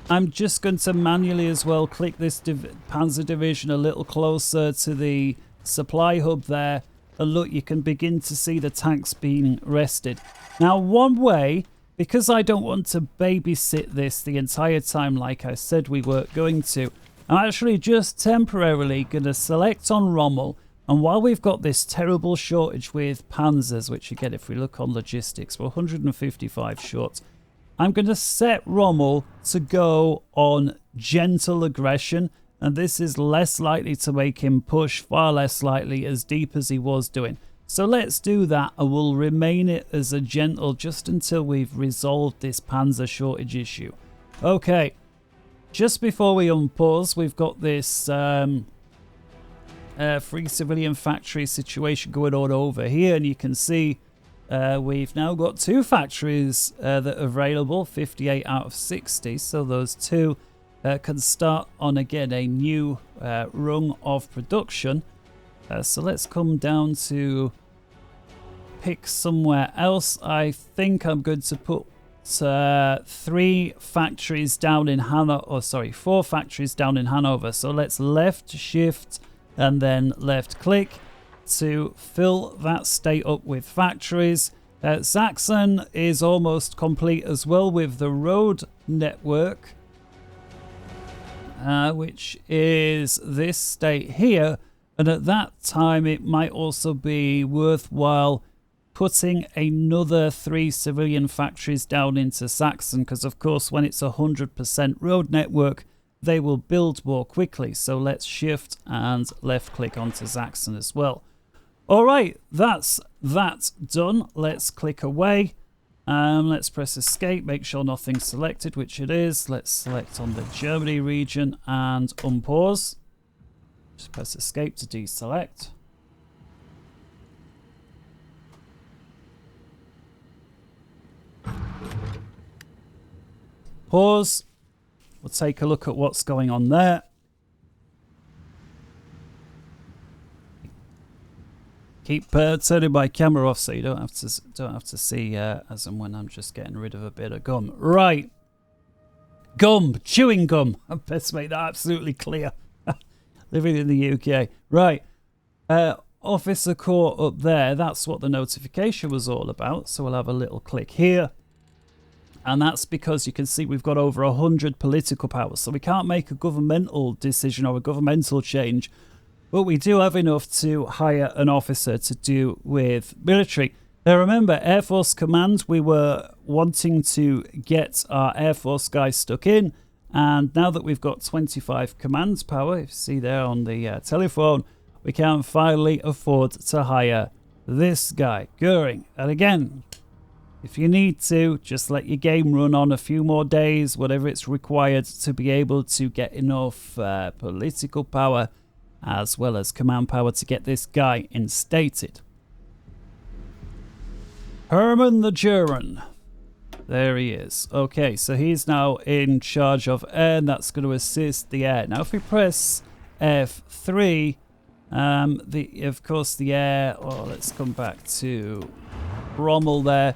I'm just going to manually as well click this Panzer division a little closer to the supply hub there. And look, you can begin to see the tanks being rested. Now, one way, because I don't want to babysit this the entire time like I said we were going to, I'm actually just temporarily going to select on Rommel. And while we've got this terrible shortage with panzers, which again, if we look on logistics, we're 155 short, I'm going to set Rommel to go on gentle aggression. And this is less likely to make him push, far less likely as deep as he was doing. So let's do that, and we'll remain it as a gentle just until we've resolved this panzer shortage issue. Okay, just before we unpause, we've got this free civilian factory situation going on over here, and you can see we've now got 2 factories that are available, 58 out of 60, so those 2 can start on again a new rung of production. So let's come down to pick somewhere else. I think I'm going to put 3 factories down in Hanover, or sorry, 4 factories down in Hanover. So let's left shift and then left click to fill that state up with factories. Saxon is almost complete as well with the road network, which is this state here. And at that time, it might also be worthwhile putting another 3 civilian factories down into Saxon, because of course, when it's 100% road network, they will build more quickly. So let's shift and left click onto Saxon as well. All right, that's that done. Let's click away. Let's press escape, make sure nothing's selected, which it is. Let's select on the Germany region and unpause. Just press escape to deselect. Pause. We'll take a look at what's going on there. Keep turning my camera off so you don't have to see as and when I'm just getting rid of a bit of gum. Right, gum, chewing gum. I best make that absolutely clear. Living in the UK, right? Officer Corps up there. That's what the notification was all about. So we'll have a little click here, and that's because you can see we've got over 100 political powers. So we can't make a governmental decision or a governmental change. But we do have enough to hire an officer to do with military. Now remember, Air Force Command, we were wanting to get our Air Force guys stuck in. And now that we've got 25 command power, if you see there on the telephone, we can finally afford to hire this guy, Goering. And again, if you need to, just let your game run on a few more days, whatever it's required to be able to get enough political power as well as command power to get this guy instated. Herman the German. There he is. Okay, so he's now in charge of air, and that's going to assist the air. Now, if we press F3, of course the air, let's come back to Rommel there.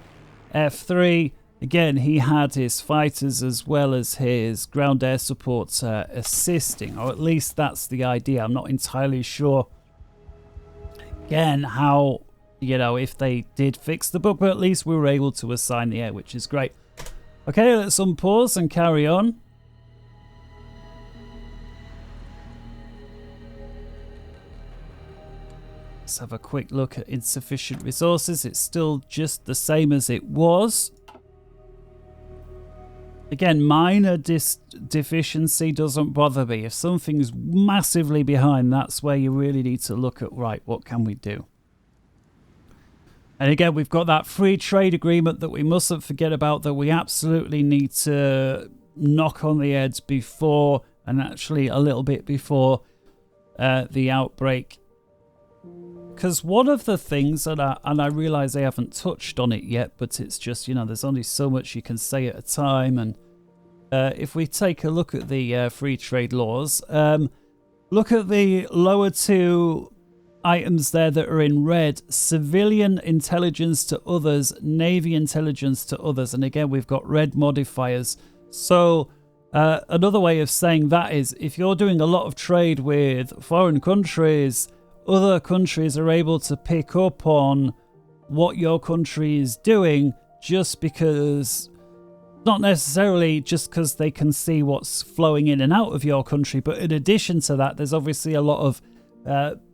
F3, again, he had his fighters as well as his ground air support assisting, or at least that's the idea. I'm not entirely sure, again, how, you know, if they did fix the bug, but at least we were able to assign the air, which is great. Okay, let's unpause and carry on. Let's have a quick look at insufficient resources. It's still just the same as it was. Again, minor deficiency doesn't bother me. If something's massively behind, that's where you really need to look at, right, what can we do? And again, we've got that free trade agreement that we mustn't forget about, that we absolutely need to knock on the heads before, and actually a little bit before the outbreak. Because one of the things, and I realise I haven't touched on it yet, but it's just, you know, there's only so much you can say at a time. And if we take a look at the free trade laws, look at the lower two items there that are in red: civilian intelligence to others, Navy intelligence to others. And again, we've got red modifiers. So another way of saying that is, if you're doing a lot of trade with foreign countries, other countries are able to pick up on what your country is doing, just because, not necessarily just because they can see what's flowing in and out of your country, but in addition to that, there's obviously a lot of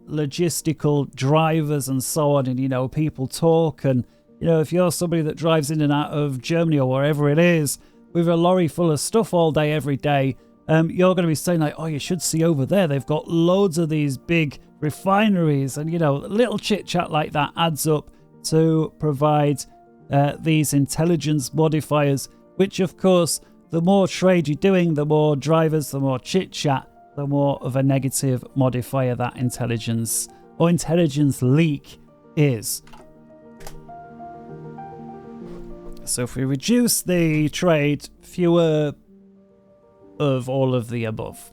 logistical drivers and so on, and, you know, people talk, and, you know, if you're somebody that drives in and out of Germany or wherever it is with a lorry full of stuff all day, every day, you're going to be saying like, oh, you should see over there, they've got loads of these big refineries, and, you know, little chit chat like that adds up to provide these intelligence modifiers, which of course, the more trade you're doing, the more drivers, the more chit chat, the more of a negative modifier that intelligence or intelligence leak is. So if we reduce the trade, fewer of all of the above.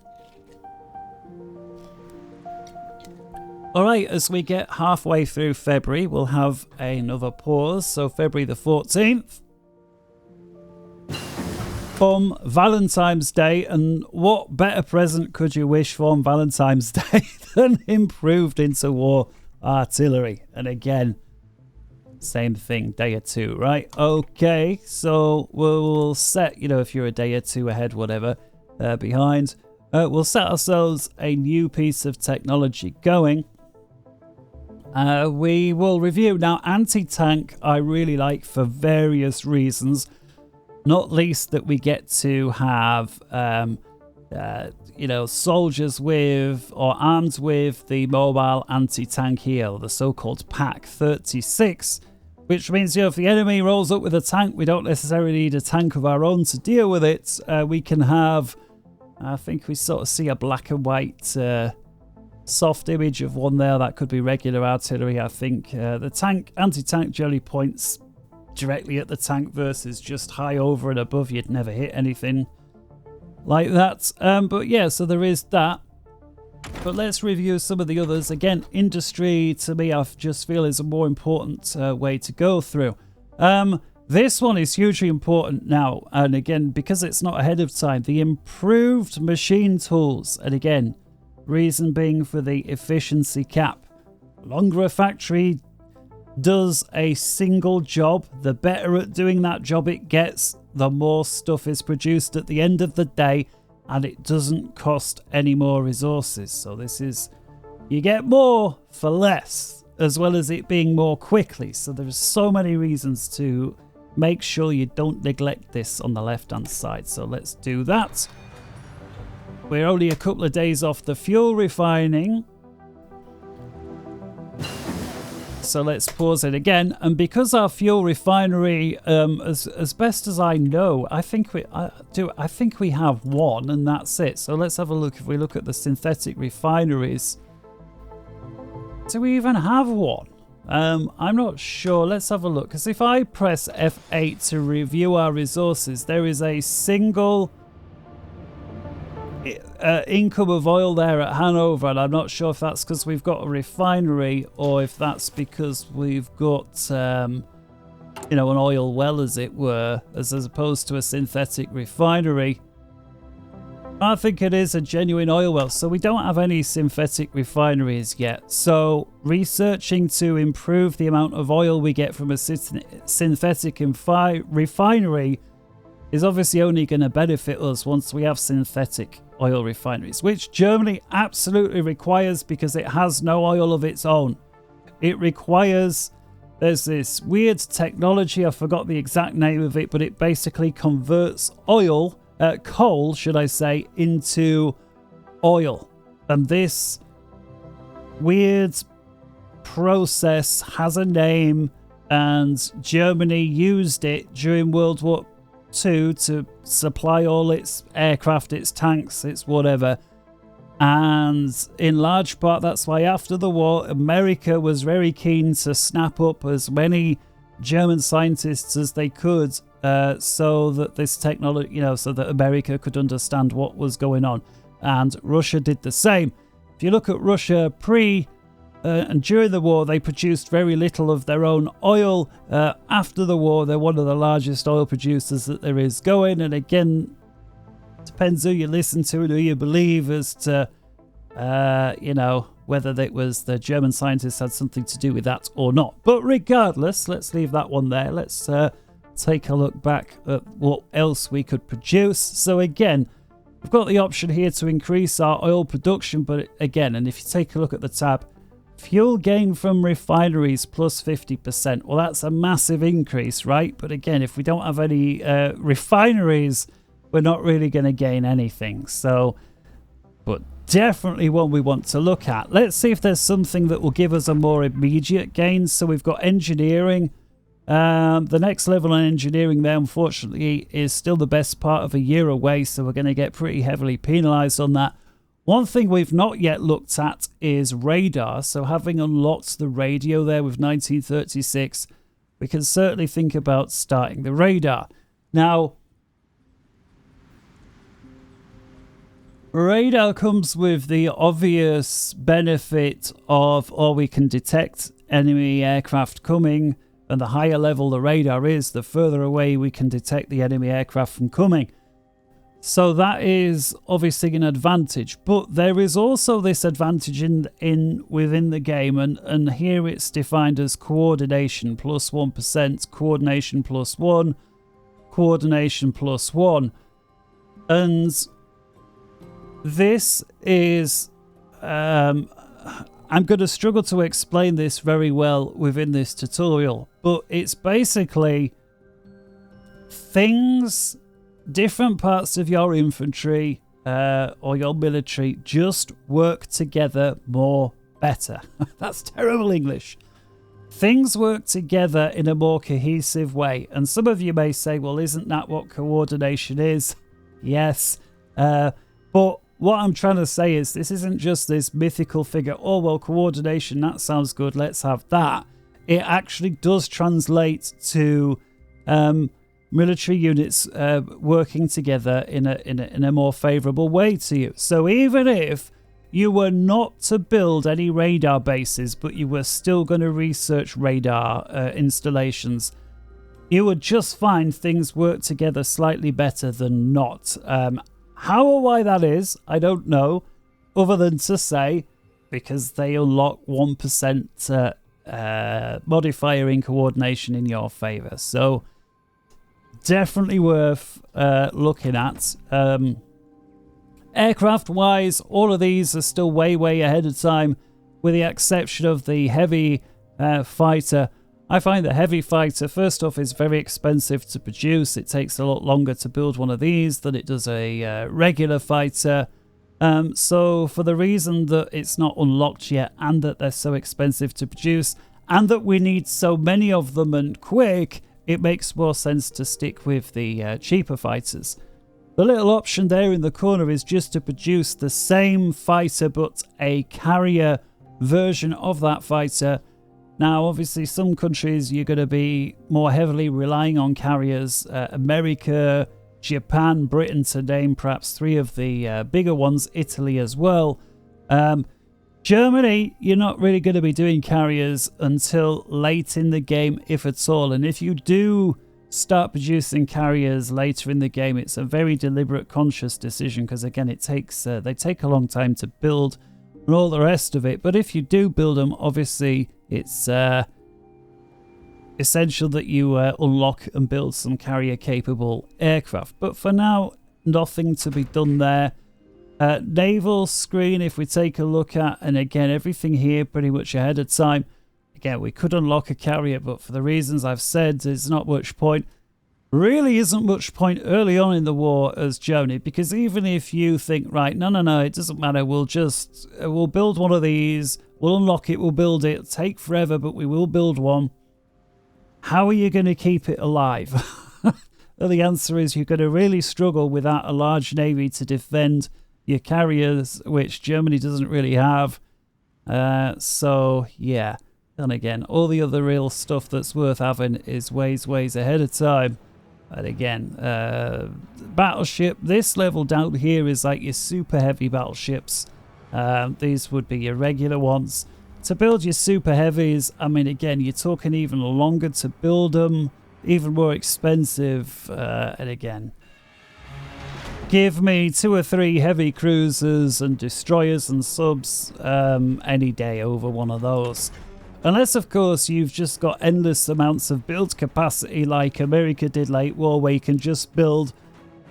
Alright, as we get halfway through February, we'll have another pause. So February the 14th. From Valentine's Day, and what better present could you wish for on Valentine's Day than improved interwar artillery? And again, same thing, day or two, right? Okay, so we'll set, you know, if you're a day or two ahead, whatever, behind, we'll set ourselves a new piece of technology going. We will review. Now, anti-tank I really like for various reasons, not least that we get to have, you know, soldiers with or armed with the mobile anti-tank here, the so-called PAC 36, which means, you know, if the enemy rolls up with a tank, we don't necessarily need a tank of our own to deal with it. We can have, I think we sort of see a black and white soft image of one there. That could be regular artillery, I think. The tank, anti-tank generally points directly at the tank versus just high over and above. You'd never hit anything like that. But yeah, so there is that. But let's review some of the others. Again, industry to me I just feel is a more important way to go through. This one is hugely important now, and again, because it's not ahead of time, the improved machine tools. And again, reason being for the efficiency cap. The longer a factory does a single job, the better at doing that job it gets, the more stuff is produced at the end of the day, and it doesn't cost any more resources. So this is, you get more for less, as well as it being more quickly. So there's so many reasons to make sure you don't neglect this on the left hand side. So let's do that. We're only a couple of days off the fuel refining, so let's pause it again. And because our fuel refinery, as best as I know, I think we have one, and that's it. So let's have a look. If we look at the synthetic refineries, do we even have one? I'm not sure. Let's have a look. Because if I press F8 to review our resources, there is a single income of oil there at Hanover, and I'm not sure if that's because we've got a refinery or if that's because we've got an oil well, as it were, as opposed to a synthetic refinery. I think it is a genuine oil well. So we don't have any synthetic refineries yet. So researching to improve the amount of oil we get from a synthetic refinery is obviously only going to benefit us once we have synthetic oil refineries, which Germany absolutely requires because it has no oil of its own. It requires, there's this weird technology, I forgot the exact name of it, but it basically converts oil, coal, should I say, into oil. And this weird process has a name, and Germany used it during World War II to supply all its aircraft, its tanks, its whatever. And in large part, that's why after the war, America was very keen to snap up as many German scientists as they could, so that this technology, so that America could understand what was going on. And Russia did the same. If you look at Russia pre and during the war, they produced very little of their own oil. After the war, they're one of the largest oil producers that there is going. And again, depends who you listen to and who you believe as to, whether it was the German scientists had something to do with that or not. But regardless, let's leave that one there. Let's take a look back at what else we could produce. So again, we've got the option here to increase our oil production. But again, and if you take a look at the tab, fuel gain from refineries plus 50%. Well, that's a massive increase, right? But again, if we don't have any refineries, we're not really going to gain anything. So, but definitely one we want to look at. Let's see if there's something that will give us a more immediate gain. So we've got engineering. The next level on engineering there, unfortunately, is still the best part of a year away. So we're going to get pretty heavily penalized on that. One thing we've not yet looked at is radar. So having unlocked the radio there with 1936, we can certainly think about starting the radar. Now, radar comes with the obvious benefit of, we can detect enemy aircraft coming, and the higher level the radar is, the further away we can detect the enemy aircraft from coming. So that is obviously an advantage, but there is also this advantage within the game, and here it's defined as coordination plus 1%, coordination plus 1, coordination plus 1, and this is I'm going to struggle to explain this very well within this tutorial, but it's basically things, different parts of your infantry or your military just work together more better. That's terrible English. Things work together in a more cohesive way. And some of you may say, well, isn't that what coordination is? Yes. But what I'm trying to say is this isn't just this mythical figure, oh, well, coordination, that sounds good, let's have that. It actually does translate to military units working together in a more favourable way to you. So even if you were not to build any radar bases, but you were still going to research radar installations, you would just find things work together slightly better than not. How or why that is, I don't know, other than to say, because they unlock 1% modifier in coordination in your favour. So, definitely worth looking at. Aircraft-wise, all of these are still way ahead of time, with the exception of the heavy fighter. I find the heavy fighter, first off, is very expensive to produce. It takes a lot longer to build one of these than it does a regular fighter. So for the reason that it's not unlocked yet, and that they're so expensive to produce, and that we need so many of them and quick, it makes more sense to stick with the cheaper fighters. The little option there in the corner is just to produce the same fighter but a carrier version of that fighter. Now, obviously, some countries you're going to be more heavily relying on carriers. America, Japan, Britain, to name perhaps three of the bigger ones, Italy as well. Germany, you're not really going to be doing carriers until late in the game, if at all. And if you do start producing carriers later in the game, it's a very deliberate, conscious decision, because again, it takes they take a long time to build and all the rest of it. But if you do build them, obviously it's essential that you unlock and build some carrier capable aircraft. But for now, nothing to be done there. Naval screen, if we take a look at, and again, everything here pretty much ahead of time. Again, we could unlock a carrier, but for the reasons I've said, there's not much point. Really isn't much point early on in the war as Germany, because even if you think, right, no, it doesn't matter, we'll build one of these, we'll unlock it, we'll build it, it'll take forever, but we will build one. How are you going to keep it alive? Well, the answer is you're going to really struggle without a large navy to defend your carriers, which Germany doesn't really have. So, yeah. And again, all the other real stuff that's worth having is ways ahead of time. And again, battleship, this level down here is like your super heavy battleships. These would be your regular ones. To build your super heavies, I mean, again, you're talking even longer to build them, even more expensive. And again, give me 2 or 3 heavy cruisers and destroyers and subs any day over one of those. Unless, of course, you've just got endless amounts of build capacity like America did late war, where you can just build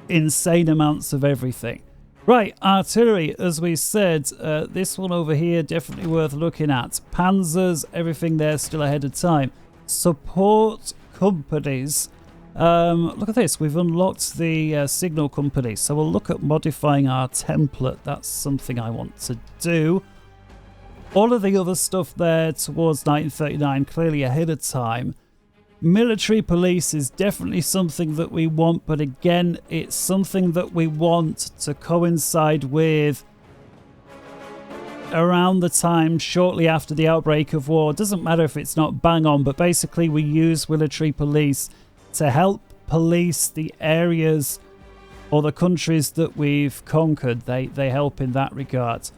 insane amounts of everything. Right, artillery, as we said, this one over here, definitely worth looking at. Panzers, everything there still ahead of time. Support companies. Look at this, we've unlocked the signal company, so we'll look at modifying our template. That's something I want to do. All of the other stuff there towards 1939, clearly ahead of time. Military police is definitely something that we want, but again, it's something that we want to coincide with around the time shortly after the outbreak of war. It doesn't matter if it's not bang on, but basically we use military police to help police the areas or the countries that we've conquered. They help in that regard.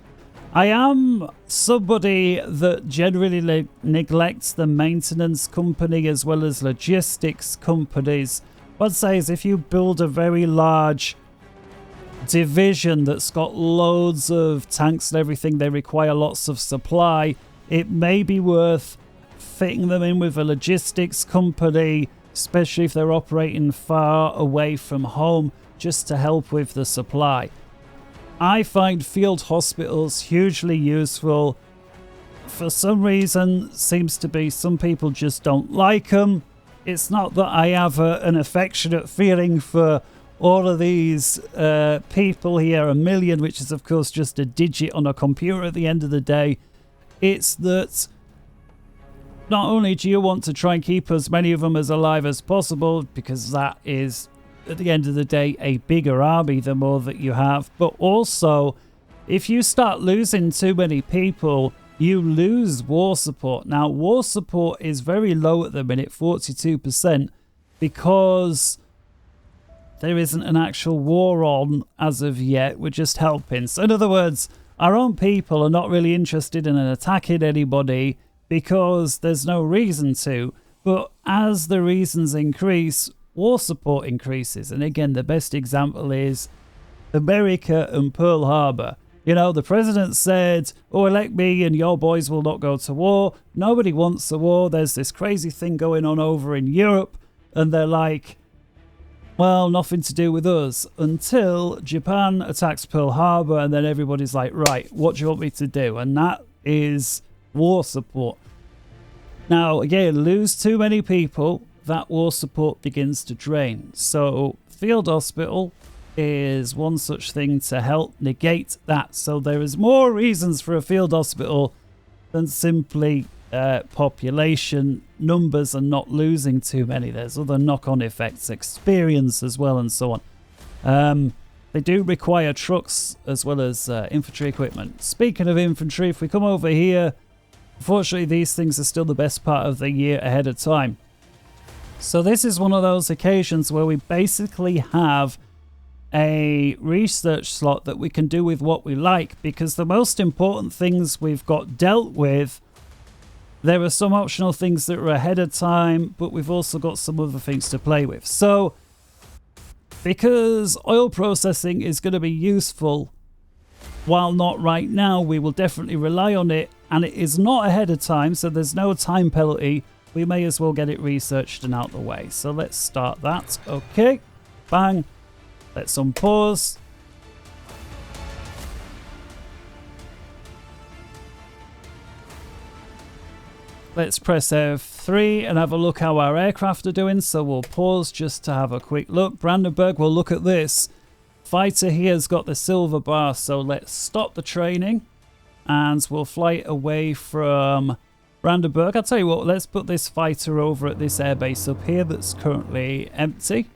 I am somebody that generally neglects the maintenance company as well as logistics companies. What I'd say is if you build a very large division that's got loads of tanks and everything, they require lots of supply, it may be worth fitting them in with a logistics company, especially if they're operating far away from home, just to help with the supply. I find field hospitals hugely useful. For some reason, seems to be some people just don't like them. It's not that I have an affectionate feeling for all of these people here, 1 million, which is of course just a digit on a computer at the end of the day. It's that not only do you want to try and keep as many of them as alive as possible, because that is, at the end of the day, a bigger army the more that you have, but also if you start losing too many people, you lose war support. Now, war support is very low at the minute, 42%, because there isn't an actual war on as of yet. We're just helping. So in other words, our own people are not really interested in attacking anybody because there's no reason to. But as the reasons increase, war support increases. And again, the best example is America and Pearl Harbor. You know, the president said, oh, elect me and your boys will not go to war. Nobody wants a war. There's this crazy thing going on over in Europe. And they're like, well, nothing to do with us, until Japan attacks Pearl Harbor. And then everybody's like, right, what do you want me to do? And that is war support. Now, again, lose too many people, that war support begins to drain. So field hospital is one such thing to help negate that. So there is more reasons for a field hospital than simply population numbers and not losing too many. There's other knock-on effects, experience as well, and so on. They do require trucks as well as infantry equipment. Speaking of infantry, if we come over here, unfortunately these things are still the best part of the year ahead of time. So this is one of those occasions where we basically have a research slot that we can do with what we like, because the most important things we've got dealt with. There are some optional things that are ahead of time, but we've also got some other things to play with. So because oil processing is going to be useful, while not right now, we will definitely rely on it, and it is not ahead of time, so there's no time penalty. We may as well get it researched and out the way. So let's start that. Okay, bang. Let's unpause. Let's press F3 and have a look how our aircraft are doing. So we'll pause just to have a quick look. Brandenburg, we'll look at this. Fighter here's got the silver bar, so let's stop the training and we'll fly it away from Brandenburg. I'll tell you what, let's put this fighter over at this airbase up here that's currently empty.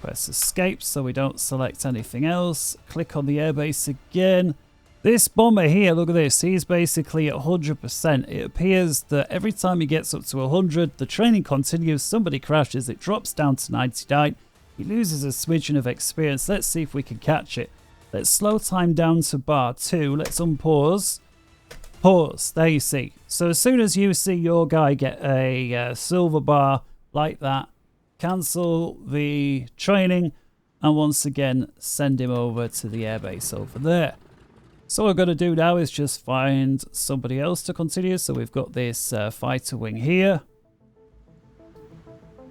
Press escape so we don't select anything else. Click on the airbase again. This bomber here, look at this, he's basically at 100%. It appears that every time he gets up to 100, the training continues, somebody crashes, it drops down to 99. He loses a smidgen of experience. Let's see if we can catch it. Let's slow time down to bar 2. Let's unpause. Pause. There you see. So as soon as you see your guy get a silver bar like that, cancel the training and once again send him over to the airbase over there. So what we're going to do now is just find somebody else to continue. So we've got this fighter wing here.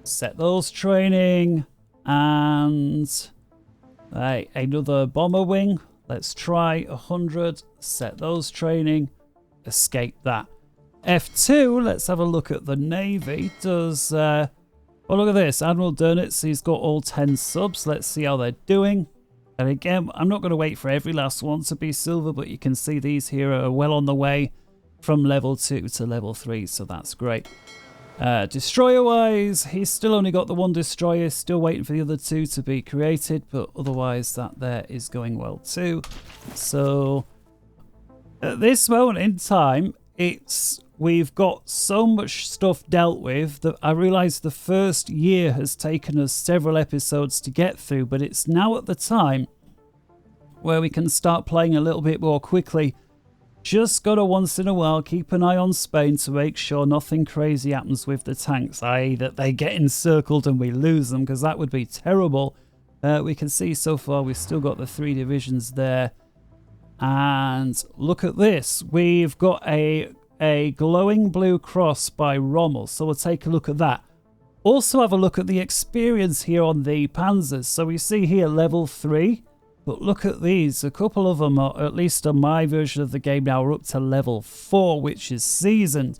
Set those training. And another bomber wing. Let's try 100. Set those training. Escape that. F2. Let's have a look at the Navy. Does well, look at this. Admiral Dönitz, he's got all 10 subs. Let's see how they're doing. And again, I'm not going to wait for every last one to be silver, but you can see these here are well on the way from level 2 to level 3, so that's great. Destroyer-wise, he's still only got the one destroyer, still waiting for the other 2 to be created, but otherwise that there is going well too. So at this moment in time, we've got so much stuff dealt with that I realise the first year has taken us several episodes to get through, but it's now at the time where we can start playing a little bit more quickly. Just got to once in a while keep an eye on Spain to make sure nothing crazy happens with the tanks, i.e. that they get encircled and we lose them, because that would be terrible. We can see so far we've still got the 3 divisions there. And look at this. We've got a glowing blue cross by Rommel, so we'll take a look at that. Also have a look at the experience here on the Panzers. So we see here level 3. But look at these, a couple of them, are, at least on my version of the game now, are up to level 4, which is seasoned.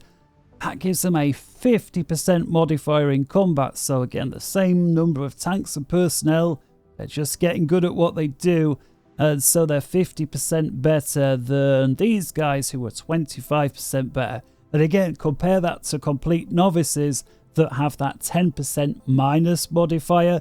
That gives them a 50% modifier in combat. So again, the same number of tanks and personnel, they're just getting good at what they do. And so they're 50% better than these guys who are 25% better. And again, compare that to complete novices that have that 10% minus modifier.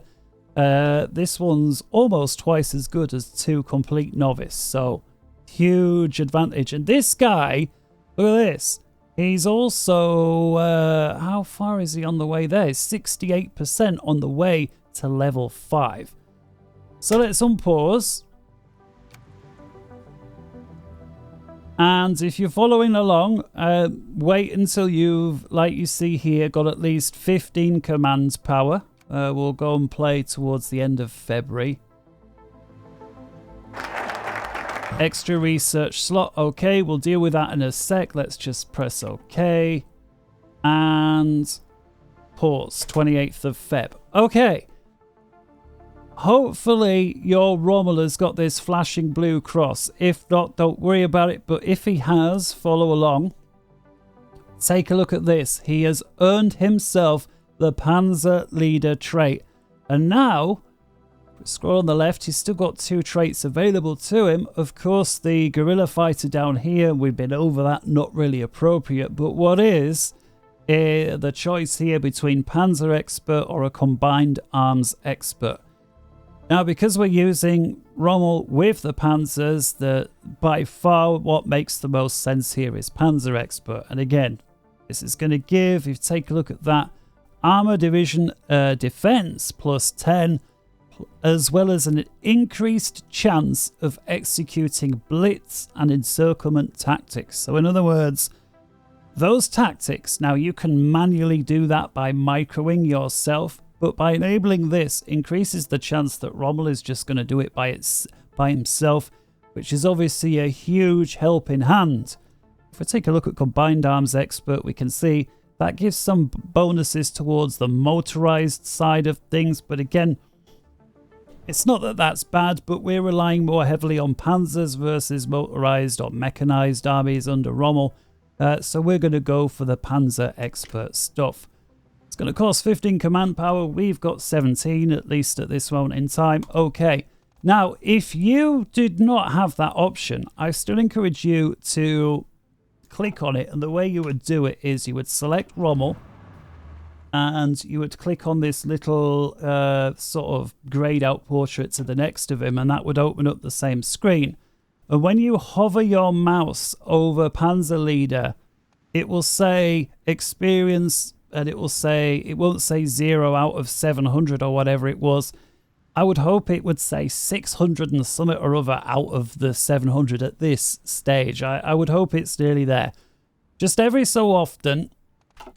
This one's almost twice as good as 2 complete novice, so huge advantage. And this guy, look at this, he's also how far is he on the way there? He's 68% on the way to level 5. So let's unpause, and if you're following along, wait until you've, like you see here, got at least 15 command power. We'll go and play towards the end of February. Extra research slot. Okay, we'll deal with that in a sec. Let's just press OK. And pause. 28th of Feb. Okay. Hopefully your Rommel has got this flashing blue cross. If not, don't worry about it. But if he has, follow along. Take a look at this. He has earned himself the Panzer Leader trait. And now, scroll on the left, he's still got 2 traits available to him. Of course, the Guerrilla Fighter down here, we've been over that, not really appropriate. But what is the choice here between Panzer Expert or a Combined Arms Expert? Now, because we're using Rommel with the Panzers, by far what makes the most sense here is Panzer Expert. And again, this is going to give, if you take a look at that, Armor Division Defense plus 10, as well as an increased chance of executing blitz and encirclement tactics. So in other words, those tactics, now you can manually do that by microing yourself, but by enabling this increases the chance that Rommel is just going to do it by himself, which is obviously a huge help in hand. If we take a look at Combined Arms Expert, we can see that gives some bonuses towards the motorized side of things, but again, it's not that that's bad, but we're relying more heavily on panzers versus motorized or mechanized armies under Rommel, so we're going to go for the Panzer Expert stuff. It's going to cost 15 command power. We've got 17, at least at this moment in time. Okay. Now, if you did not have that option, I still encourage you to click on it. And the way you would do it is you would select Rommel and you would click on this little sort of grayed out portrait to the next of him, and that would open up the same screen. And when you hover your mouse over Panzer Leader, it will say experience, and it won't say 0 out of 700 or whatever it was. I would hope it would say 600 and something or other out of the 700 at this stage. I would hope it's nearly there. Just every so often,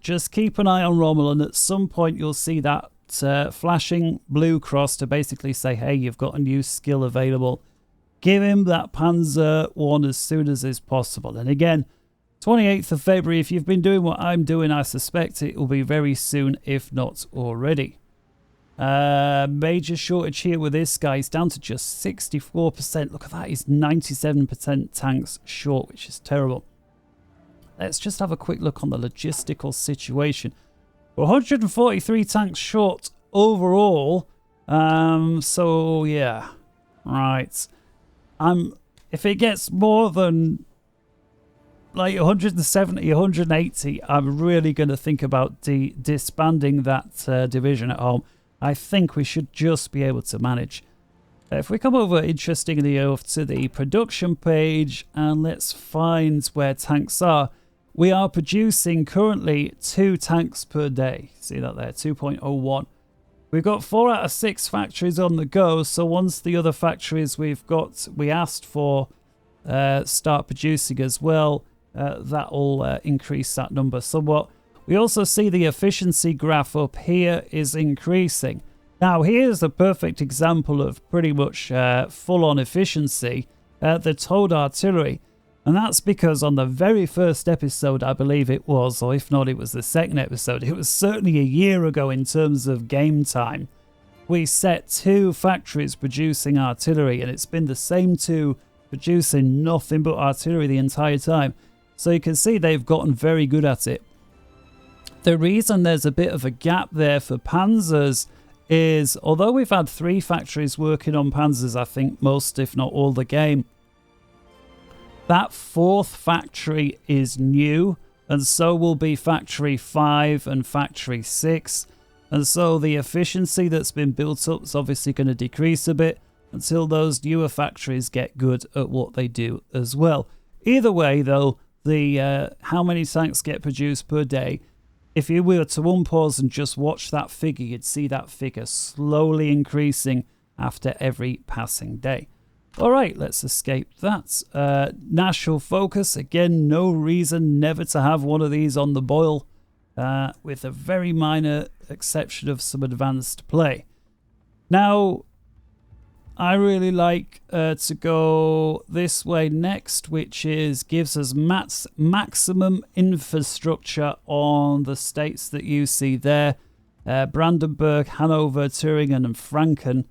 just keep an eye on Rommel, and at some point you'll see that flashing blue cross to basically say, hey, you've got a new skill available. Give him that Panzer 1 as soon as is possible. And again, 28th of February, if you've been doing what I'm doing, I suspect it will be very soon, if not already. Major shortage here with this guy. He's down to just 64%. Look at that. He's 97% tanks short, which is terrible. Let's just have a quick look on the logistical situation. 143 tanks short overall. So, yeah. Right. If it gets more than like 170, 180, I'm really going to think about disbanding that division at home. I think we should just be able to manage. If we come over, interestingly enough, to the production page, and let's find where tanks are. We are producing currently 2 tanks per day. See that there, 2.01. We've got 4 out of 6 factories on the go, so once the other factories we asked for start producing as well, that'll increase that number somewhat. We also see the efficiency graph up here is increasing. Now here's a perfect example of pretty much full-on efficiency, the towed artillery. And that's because on the very first episode, I believe it was, or if not, it was the second episode, it was certainly a year ago in terms of game time, we set 2 factories producing artillery, and it's been the same 2 producing nothing but artillery the entire time. So you can see they've gotten very good at it. The reason there's a bit of a gap there for panzers is, although we've had 3 factories working on panzers, I think most, if not all, the game, that 4th factory is new, and so will be factory 5 and factory 6. And so the efficiency that's been built up is obviously going to decrease a bit until those newer factories get good at what they do as well. Either way, though, the how many tanks get produced per day, if you were to unpause and just watch that figure, you'd see that figure slowly increasing after every passing day. All right, let's escape that. National focus. Again, no reason never to have one of these on the boil, with a very minor exception of some advanced play. Now, I really like to go this way next, which is gives us maximum infrastructure on the states that you see there. Brandenburg, Hanover, Thüringen and Franken.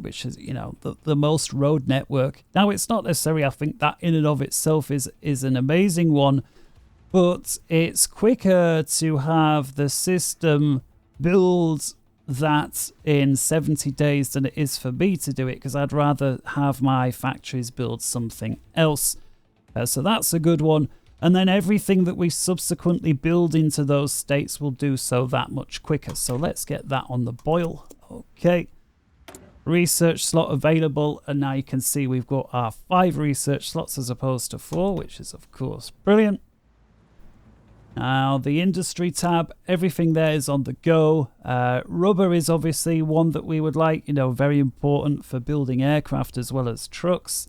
Which is, you know, the most road network. Now, it's not necessary, I think that in and of itself is an amazing one, but it's quicker to have the system build that in 70 days than it is for me to do it, because I'd rather have my factories build something else. So that's a good one. And then everything that we subsequently build into those states will do so that much quicker. So let's get that on the boil. Okay. Research slot available, and now you can see we've got our 5 research slots as opposed to 4, which is of course brilliant. Now, the industry tab, everything there is on the go. Rubber is obviously one that we would like, you know, very important for building aircraft as well as trucks.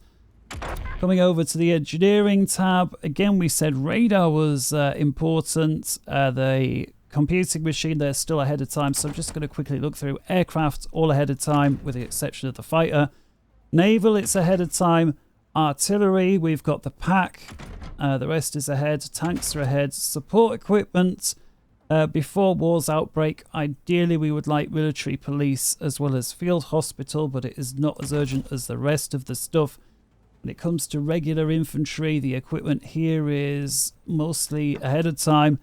Coming over to the engineering tab, again, we said radar was important. The computing machine there is still ahead of time, so I'm just going to quickly look through aircraft, all ahead of time, with the exception of the fighter. Naval, it's ahead of time. Artillery, we've got the pack. The rest is ahead. Tanks are ahead. Support equipment. Before war's outbreak, ideally we would like military police as well as field hospital, but it is not as urgent as the rest of the stuff. When it comes to regular infantry, the equipment here is mostly ahead of time.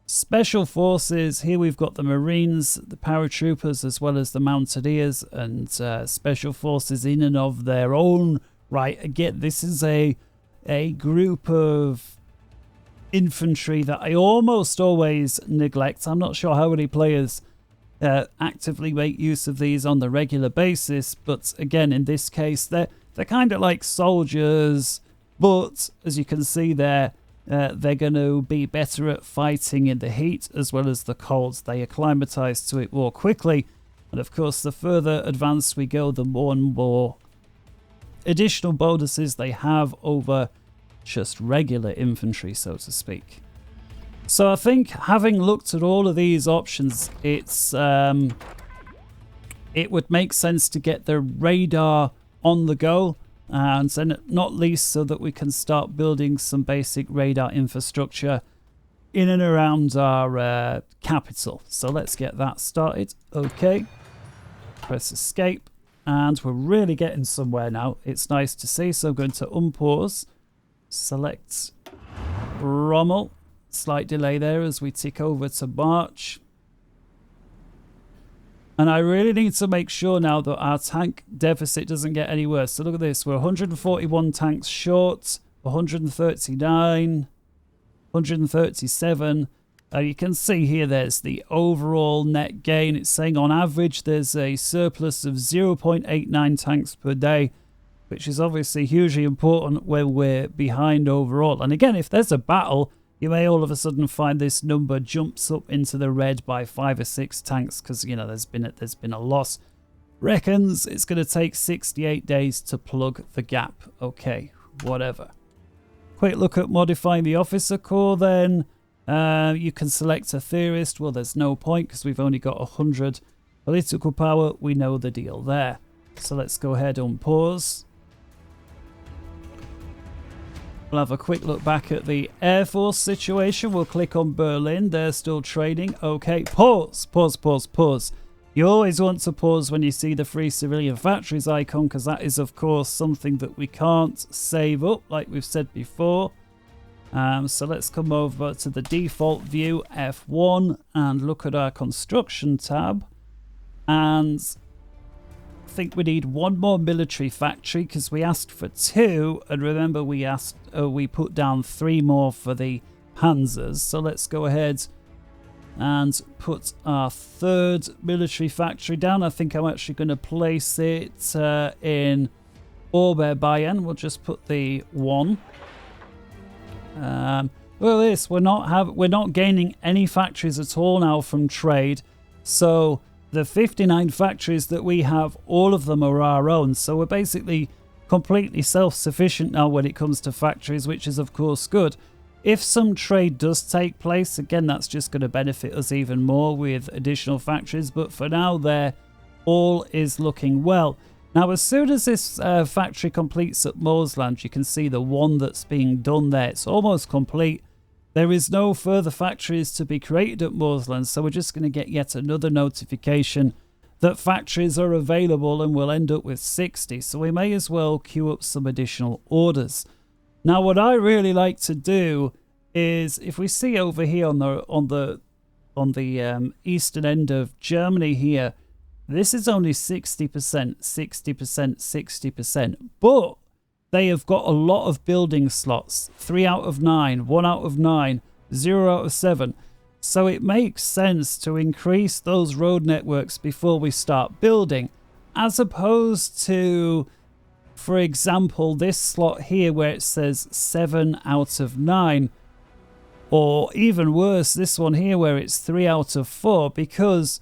Special forces, here we've got the Marines, the paratroopers, as well as the Mountaineers, and special forces in and of their own right. Again, this is a group of infantry that I almost always neglect. I'm not sure how many players actively make use of these on the regular basis, but again, in this case, they're kind of like soldiers, but as you can see there, they're going to be better at fighting in the heat as well as the cold. They acclimatize to it more quickly, and of course, the further advanced we go, the more and more additional bonuses they have over just regular infantry, so to speak. So I think having looked at all of these options, it would make sense to get the radar on the go, and not least so that we can start building some basic radar infrastructure in and around our capital. So let's get that started. Okay, press escape. And we're really getting somewhere now. It's nice to see. So I'm going to unpause. Select Rommel. Slight delay there as we tick over to March. And I really need to make sure now that our tank deficit doesn't get any worse. So look at this. We're 141 tanks short. 139. 137. You can see here there's the overall net gain. It's saying on average there's a surplus of 0.89 tanks per day, which is obviously hugely important when we're behind overall. And again, if there's a battle, you may all of a sudden find this number jumps up into the red by 5 or 6 tanks because, you know, there's been a loss. Reckons it's going to take 68 days to plug the gap. Okay, whatever. Quick look at modifying the officer corps then. You can select a theorist. Well, there's no point because we've only got 100 political power. We know the deal there. So let's go ahead and pause. We'll have a quick look back at the Air Force situation. We'll click on Berlin. They're still trading. Okay, pause, pause, pause, pause. You always want to pause when you see the Free Civilian Factories icon because that is, of course, something that we can't save up like we've said before. So let's come over to the default view, F1, and look at our construction tab. And I think we need one more military factory because we asked for 2. And remember, we put down 3 more for the Panzers. So let's go ahead and put our 3rd military factory down. I think I'm actually going to place it in Oberbayern. We'll just put the 1. Well, this we're not gaining any factories at all now from trade. So the 59 factories that we have, all of them are our own. So we're basically completely self-sufficient now when it comes to factories, which is of course good. If some trade does take place, again, that's just going to benefit us even more with additional factories. But for now, there, all is looking well. Now, as soon as this factory completes at Moosland, you can see the one that's being done there. It's almost complete. There is no further factories to be created at Moosland, so we're just going to get yet another notification that factories are available, and we'll end up with 60. So we may as well queue up some additional orders. Now, what I really like to do is, if we see over here on the eastern end of Germany here, this is only 60%, 60%, 60%, but they have got a lot of building slots. 3 out of 9, 1 out of 9, 0 out of 7. So it makes sense to increase those road networks before we start building, as opposed to, for example, this slot here where it says 7 out of 9. Or even worse, this one here where it's 3 out of 4, because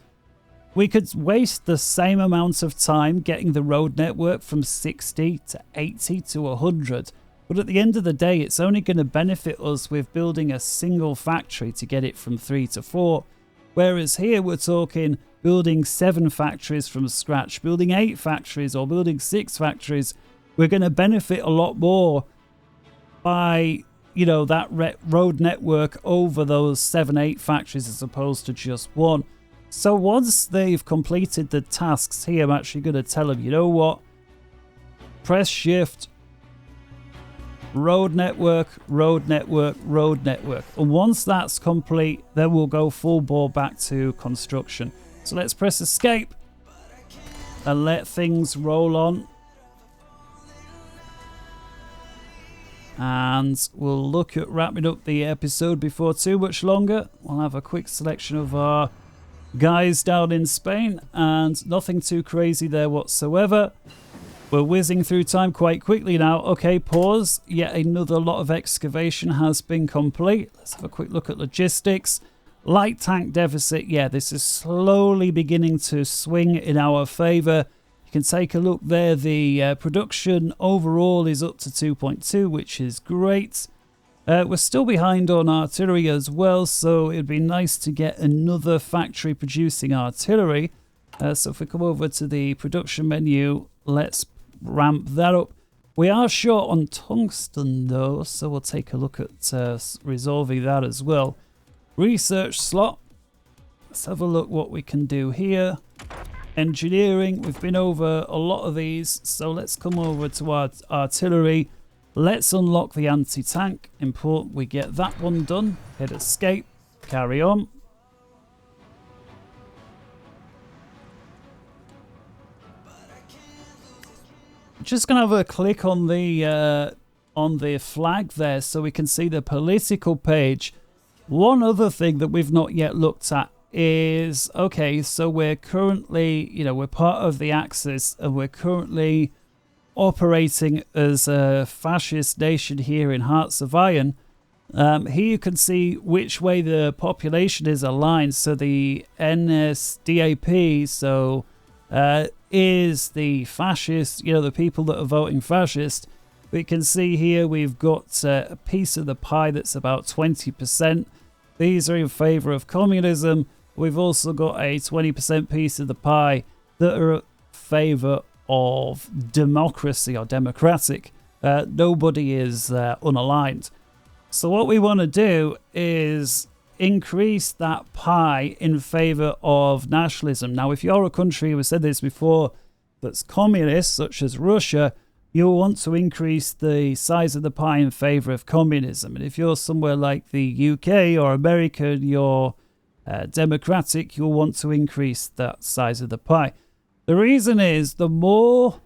we could waste the same amount of time getting the road network from 60 to 80 to 100. But at the end of the day, it's only going to benefit us with building a single factory to get it from 3 to 4. Whereas here we're talking building 7 factories from scratch, building 8 factories or building 6 factories. We're going to benefit a lot more by, you know, that road network over those 7, 8 factories as opposed to just 1. So once they've completed the tasks here, I'm actually going to tell them, you know what? Press shift, road network, road network, road network. And once that's complete, then we'll go full bore back to construction. So let's press escape and let things roll on. And we'll look at wrapping up the episode before too much longer. We'll have a quick selection of our guys down in Spain, and nothing too crazy there whatsoever. We're whizzing through time quite quickly now. Okay, pause. Yet another lot of excavation has been complete. Let's have a quick look at logistics. Light tank deficit. Yeah, this is slowly beginning to swing in our favor. You can take a look there. The production overall is up to 2.2, which is great. We're still behind on artillery as well, so it'd be nice to get another factory producing artillery. So if we come over to the production menu, let's ramp that up. We are short on tungsten though, so we'll take a look at resolving that as well. Research slot. Let's have a look what we can do here. Engineering, we've been over a lot of these, so let's come over to our artillery. Let's unlock the anti-tank. Important we get that one done. Hit escape. Carry on. Just gonna have a click on the flag there so we can see the political page. One other thing that we've not yet looked at is, okay, so we're currently, you know, we're part of the Axis and we're currently operating as a fascist nation here in Hearts of Iron. Here you can see which way the population is aligned. So the NSDAP, so is the fascist, you know, the people that are voting fascist. We can see here we've got a piece of the pie that's about 20%. These are in favor of communism. We've also got a 20% piece of the pie that are in favor of democracy or democratic. Nobody is unaligned. So what we want to do is increase that pie in favor of nationalism. Now, if you're a country, we've said this before, that's communist, such as Russia, you'll want to increase the size of the pie in favor of communism. And if you're somewhere like the UK or America and you're democratic, you'll want to increase that size of the pie. The reason is the more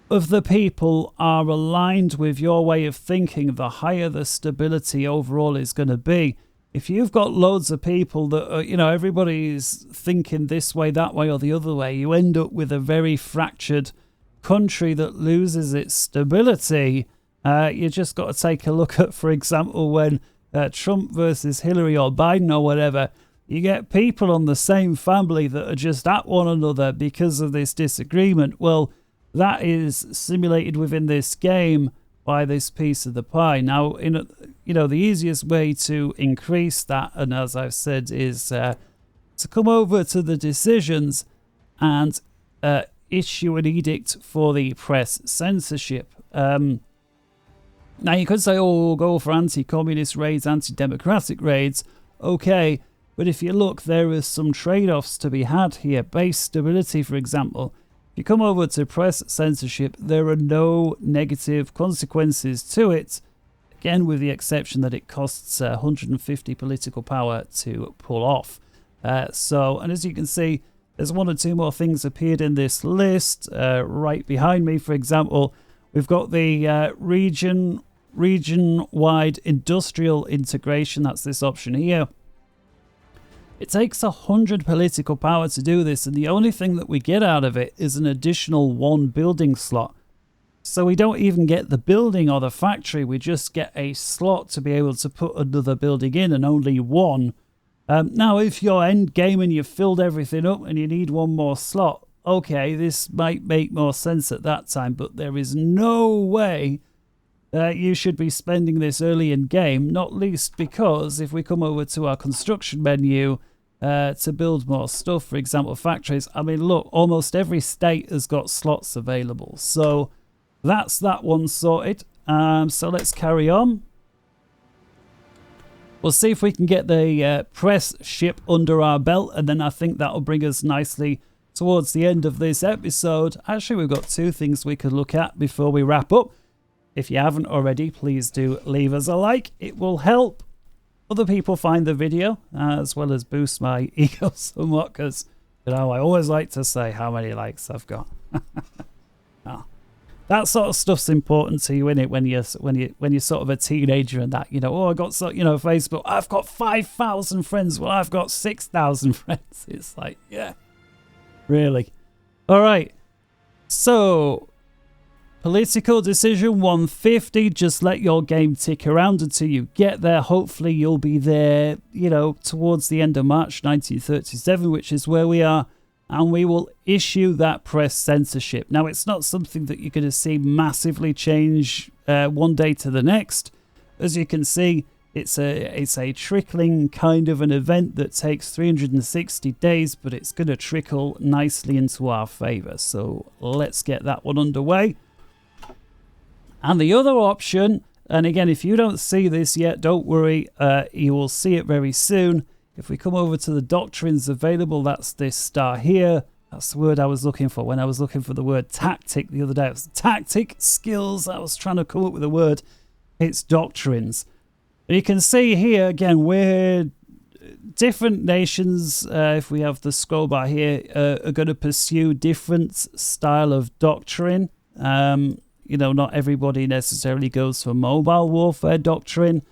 of the people are aligned with your way of thinking, the higher the stability overall is going to be. If you've got loads of people that are, you know, everybody's thinking this way, that way, or the other way, you end up with a very fractured country that loses its stability. You just got to take a look at, for example, when Trump versus Hillary or Biden or whatever, you get people on the same family that are just at one another because of this disagreement. Well, that is simulated within this game by this piece of the pie. Now, you know, the easiest way to increase that, and as I've said, is to come over to the decisions and issue an edict for the press censorship. Now, you could say, oh, we'll go for anti-communist raids, anti-democratic raids. Okay, but if you look, there is some trade-offs to be had here. Base stability, for example. If you come over to press censorship, there are no negative consequences to it. Again, with the exception that it costs 150 political power to pull off. And as you can see, there's one or two more things appeared in this list. Right behind me, for example, we've got the region-wide industrial integration. That's this option here. It takes 100 political power to do this, and the only thing that we get out of it is an additional 1 building slot. So we don't even get the building or the factory. We just get a slot to be able to put another building in, and only one. Now, if you're end game and you've filled everything up and you need one more slot, okay, this might make more sense at that time, but there is no way you should be spending this early in game, not least because if we come over to our construction menu to build more stuff, for example, factories, I mean, look, almost every state has got slots available. So that's that one sorted. So let's carry on. We'll see if we can get the press ship under our belt, and then I think that'll bring us nicely towards the end of this episode. Actually, we've got two things we could look at before we wrap up. If you haven't already, please do leave us a like. It will help other people find the video, as well as boost my ego somewhat, because, you know, I always like to say how many likes I've got. Oh, that sort of stuff's important to you, innit? When you're sort of a teenager and that, you know, oh, I got, so, you know, Facebook, I've got 5,000 friends. Well, I've got 6,000 friends. It's like, yeah, really. All right. So, political decision 150. Just let your game tick around until you get there. Hopefully you'll be there, you know, towards the end of March 1937, which is where we are. And we will issue that press censorship. Now, it's not something that you're going to see massively change one day to the next. As you can see, it's a trickling kind of an event that takes 360 days, but it's going to trickle nicely into our favor. So let's get that one underway. And the other option, and again, if you don't see this yet, don't worry, you will see it very soon. If we come over to the doctrines available, that's this star here. That's the word I was looking for when I was looking for the word tactic the other day. It was tactic, skills. I was trying to come up with a word. It's doctrines. And you can see here, again, where different nations, if we have the scroll bar here, are going to pursue different style of doctrine. You know, not everybody necessarily goes for mobile warfare doctrine.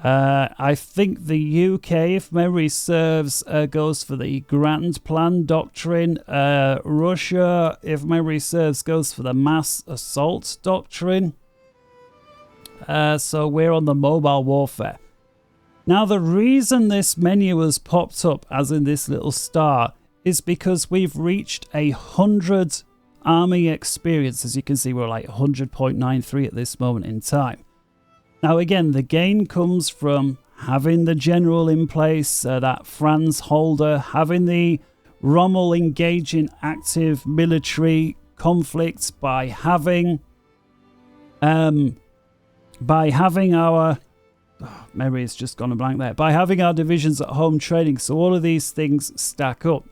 I think the UK, if memory serves, goes for the Grand Plan doctrine. Russia, if memory serves, goes for the mass assault doctrine. So we're on the mobile warfare. Now, the reason this menu has popped up, as in this little star, is because we've reached 100 army experience. As you can see, we're like 100.93 at this moment in time. Now, again, the gain comes from having the general in place, that Franz Holder, having the Rommel engage in active military conflicts by having our memory has just gone a blank there. By having our divisions at home training, so all of these things stack up.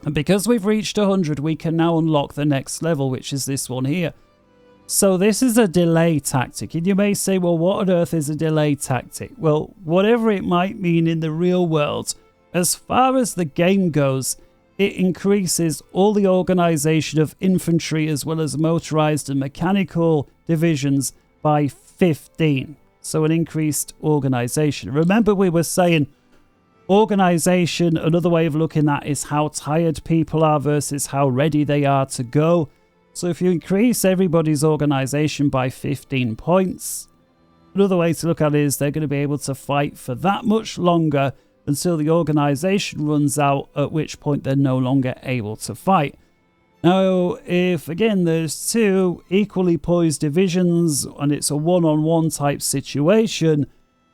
And because we've reached 100, we can now unlock the next level, which is this one here. So this is a delay tactic. And you may say, well, what on earth is a delay tactic? Well, whatever it might mean in the real world, as far as the game goes, it increases all the organization of infantry as well as motorized and mechanical divisions by 15. So an increased organization. Remember, we were saying organization, another way of looking at is how tired people are versus how ready they are to go. So if you increase everybody's organization by 15 points, another way to look at it is they're going to be able to fight for that much longer until the organization runs out, at which point they're no longer able to fight. Now, if again there's two equally poised divisions and it's a one-on-one type situation,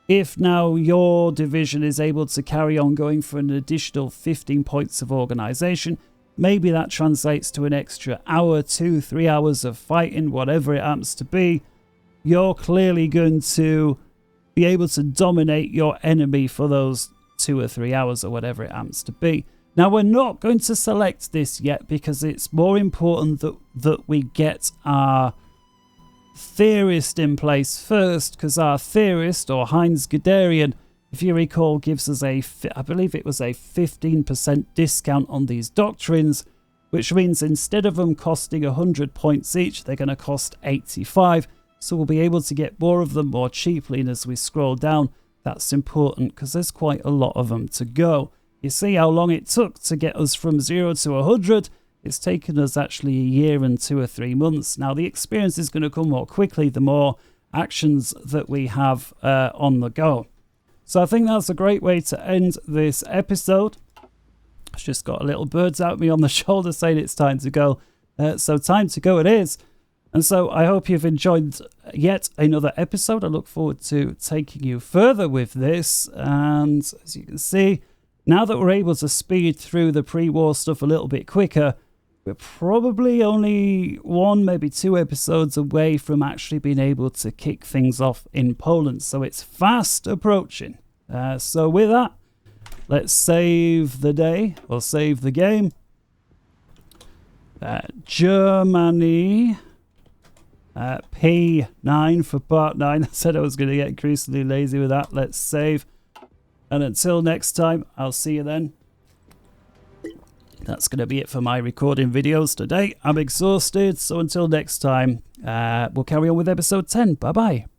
if now your division is able to carry on going for an additional 15 points of organization, maybe that translates to an extra hour, 2-3 hours of fighting, whatever it happens to be. You're clearly going to be able to dominate your enemy for those 2 or 3 hours or whatever it happens to be. Now, we're not going to select this yet because it's more important that we get our theorist in place first, because our theorist, or Heinz Guderian, if you recall, gives us I believe it was a 15% discount on these doctrines, which means instead of them costing 100 points each, they're going to cost 85. So we'll be able to get more of them more cheaply. And as we scroll down, that's important because there's quite a lot of them to go. You see how long it took to get us from 0 to 100. It's taken us actually a year and 2 or 3 months. Now, the experience is going to come more quickly the more actions that we have on the go. So I think that's a great way to end this episode. I've just got a little birds out me on the shoulder saying it's time to go. So time to go it is. And so I hope you've enjoyed yet another episode. I look forward to taking you further with this. And as you can see, now that we're able to speed through the pre-war stuff a little bit quicker, we're probably only 1, maybe 2 episodes away from actually being able to kick things off in Poland. So it's fast approaching. So with that, let's save the day, or save the game. Germany, P9 for part 9. I said I was going to get increasingly lazy with that. Let's save. And until next time, I'll see you then. That's going to be it for my recording videos today. I'm exhausted, so until next time, we'll carry on with episode 10. Bye-bye.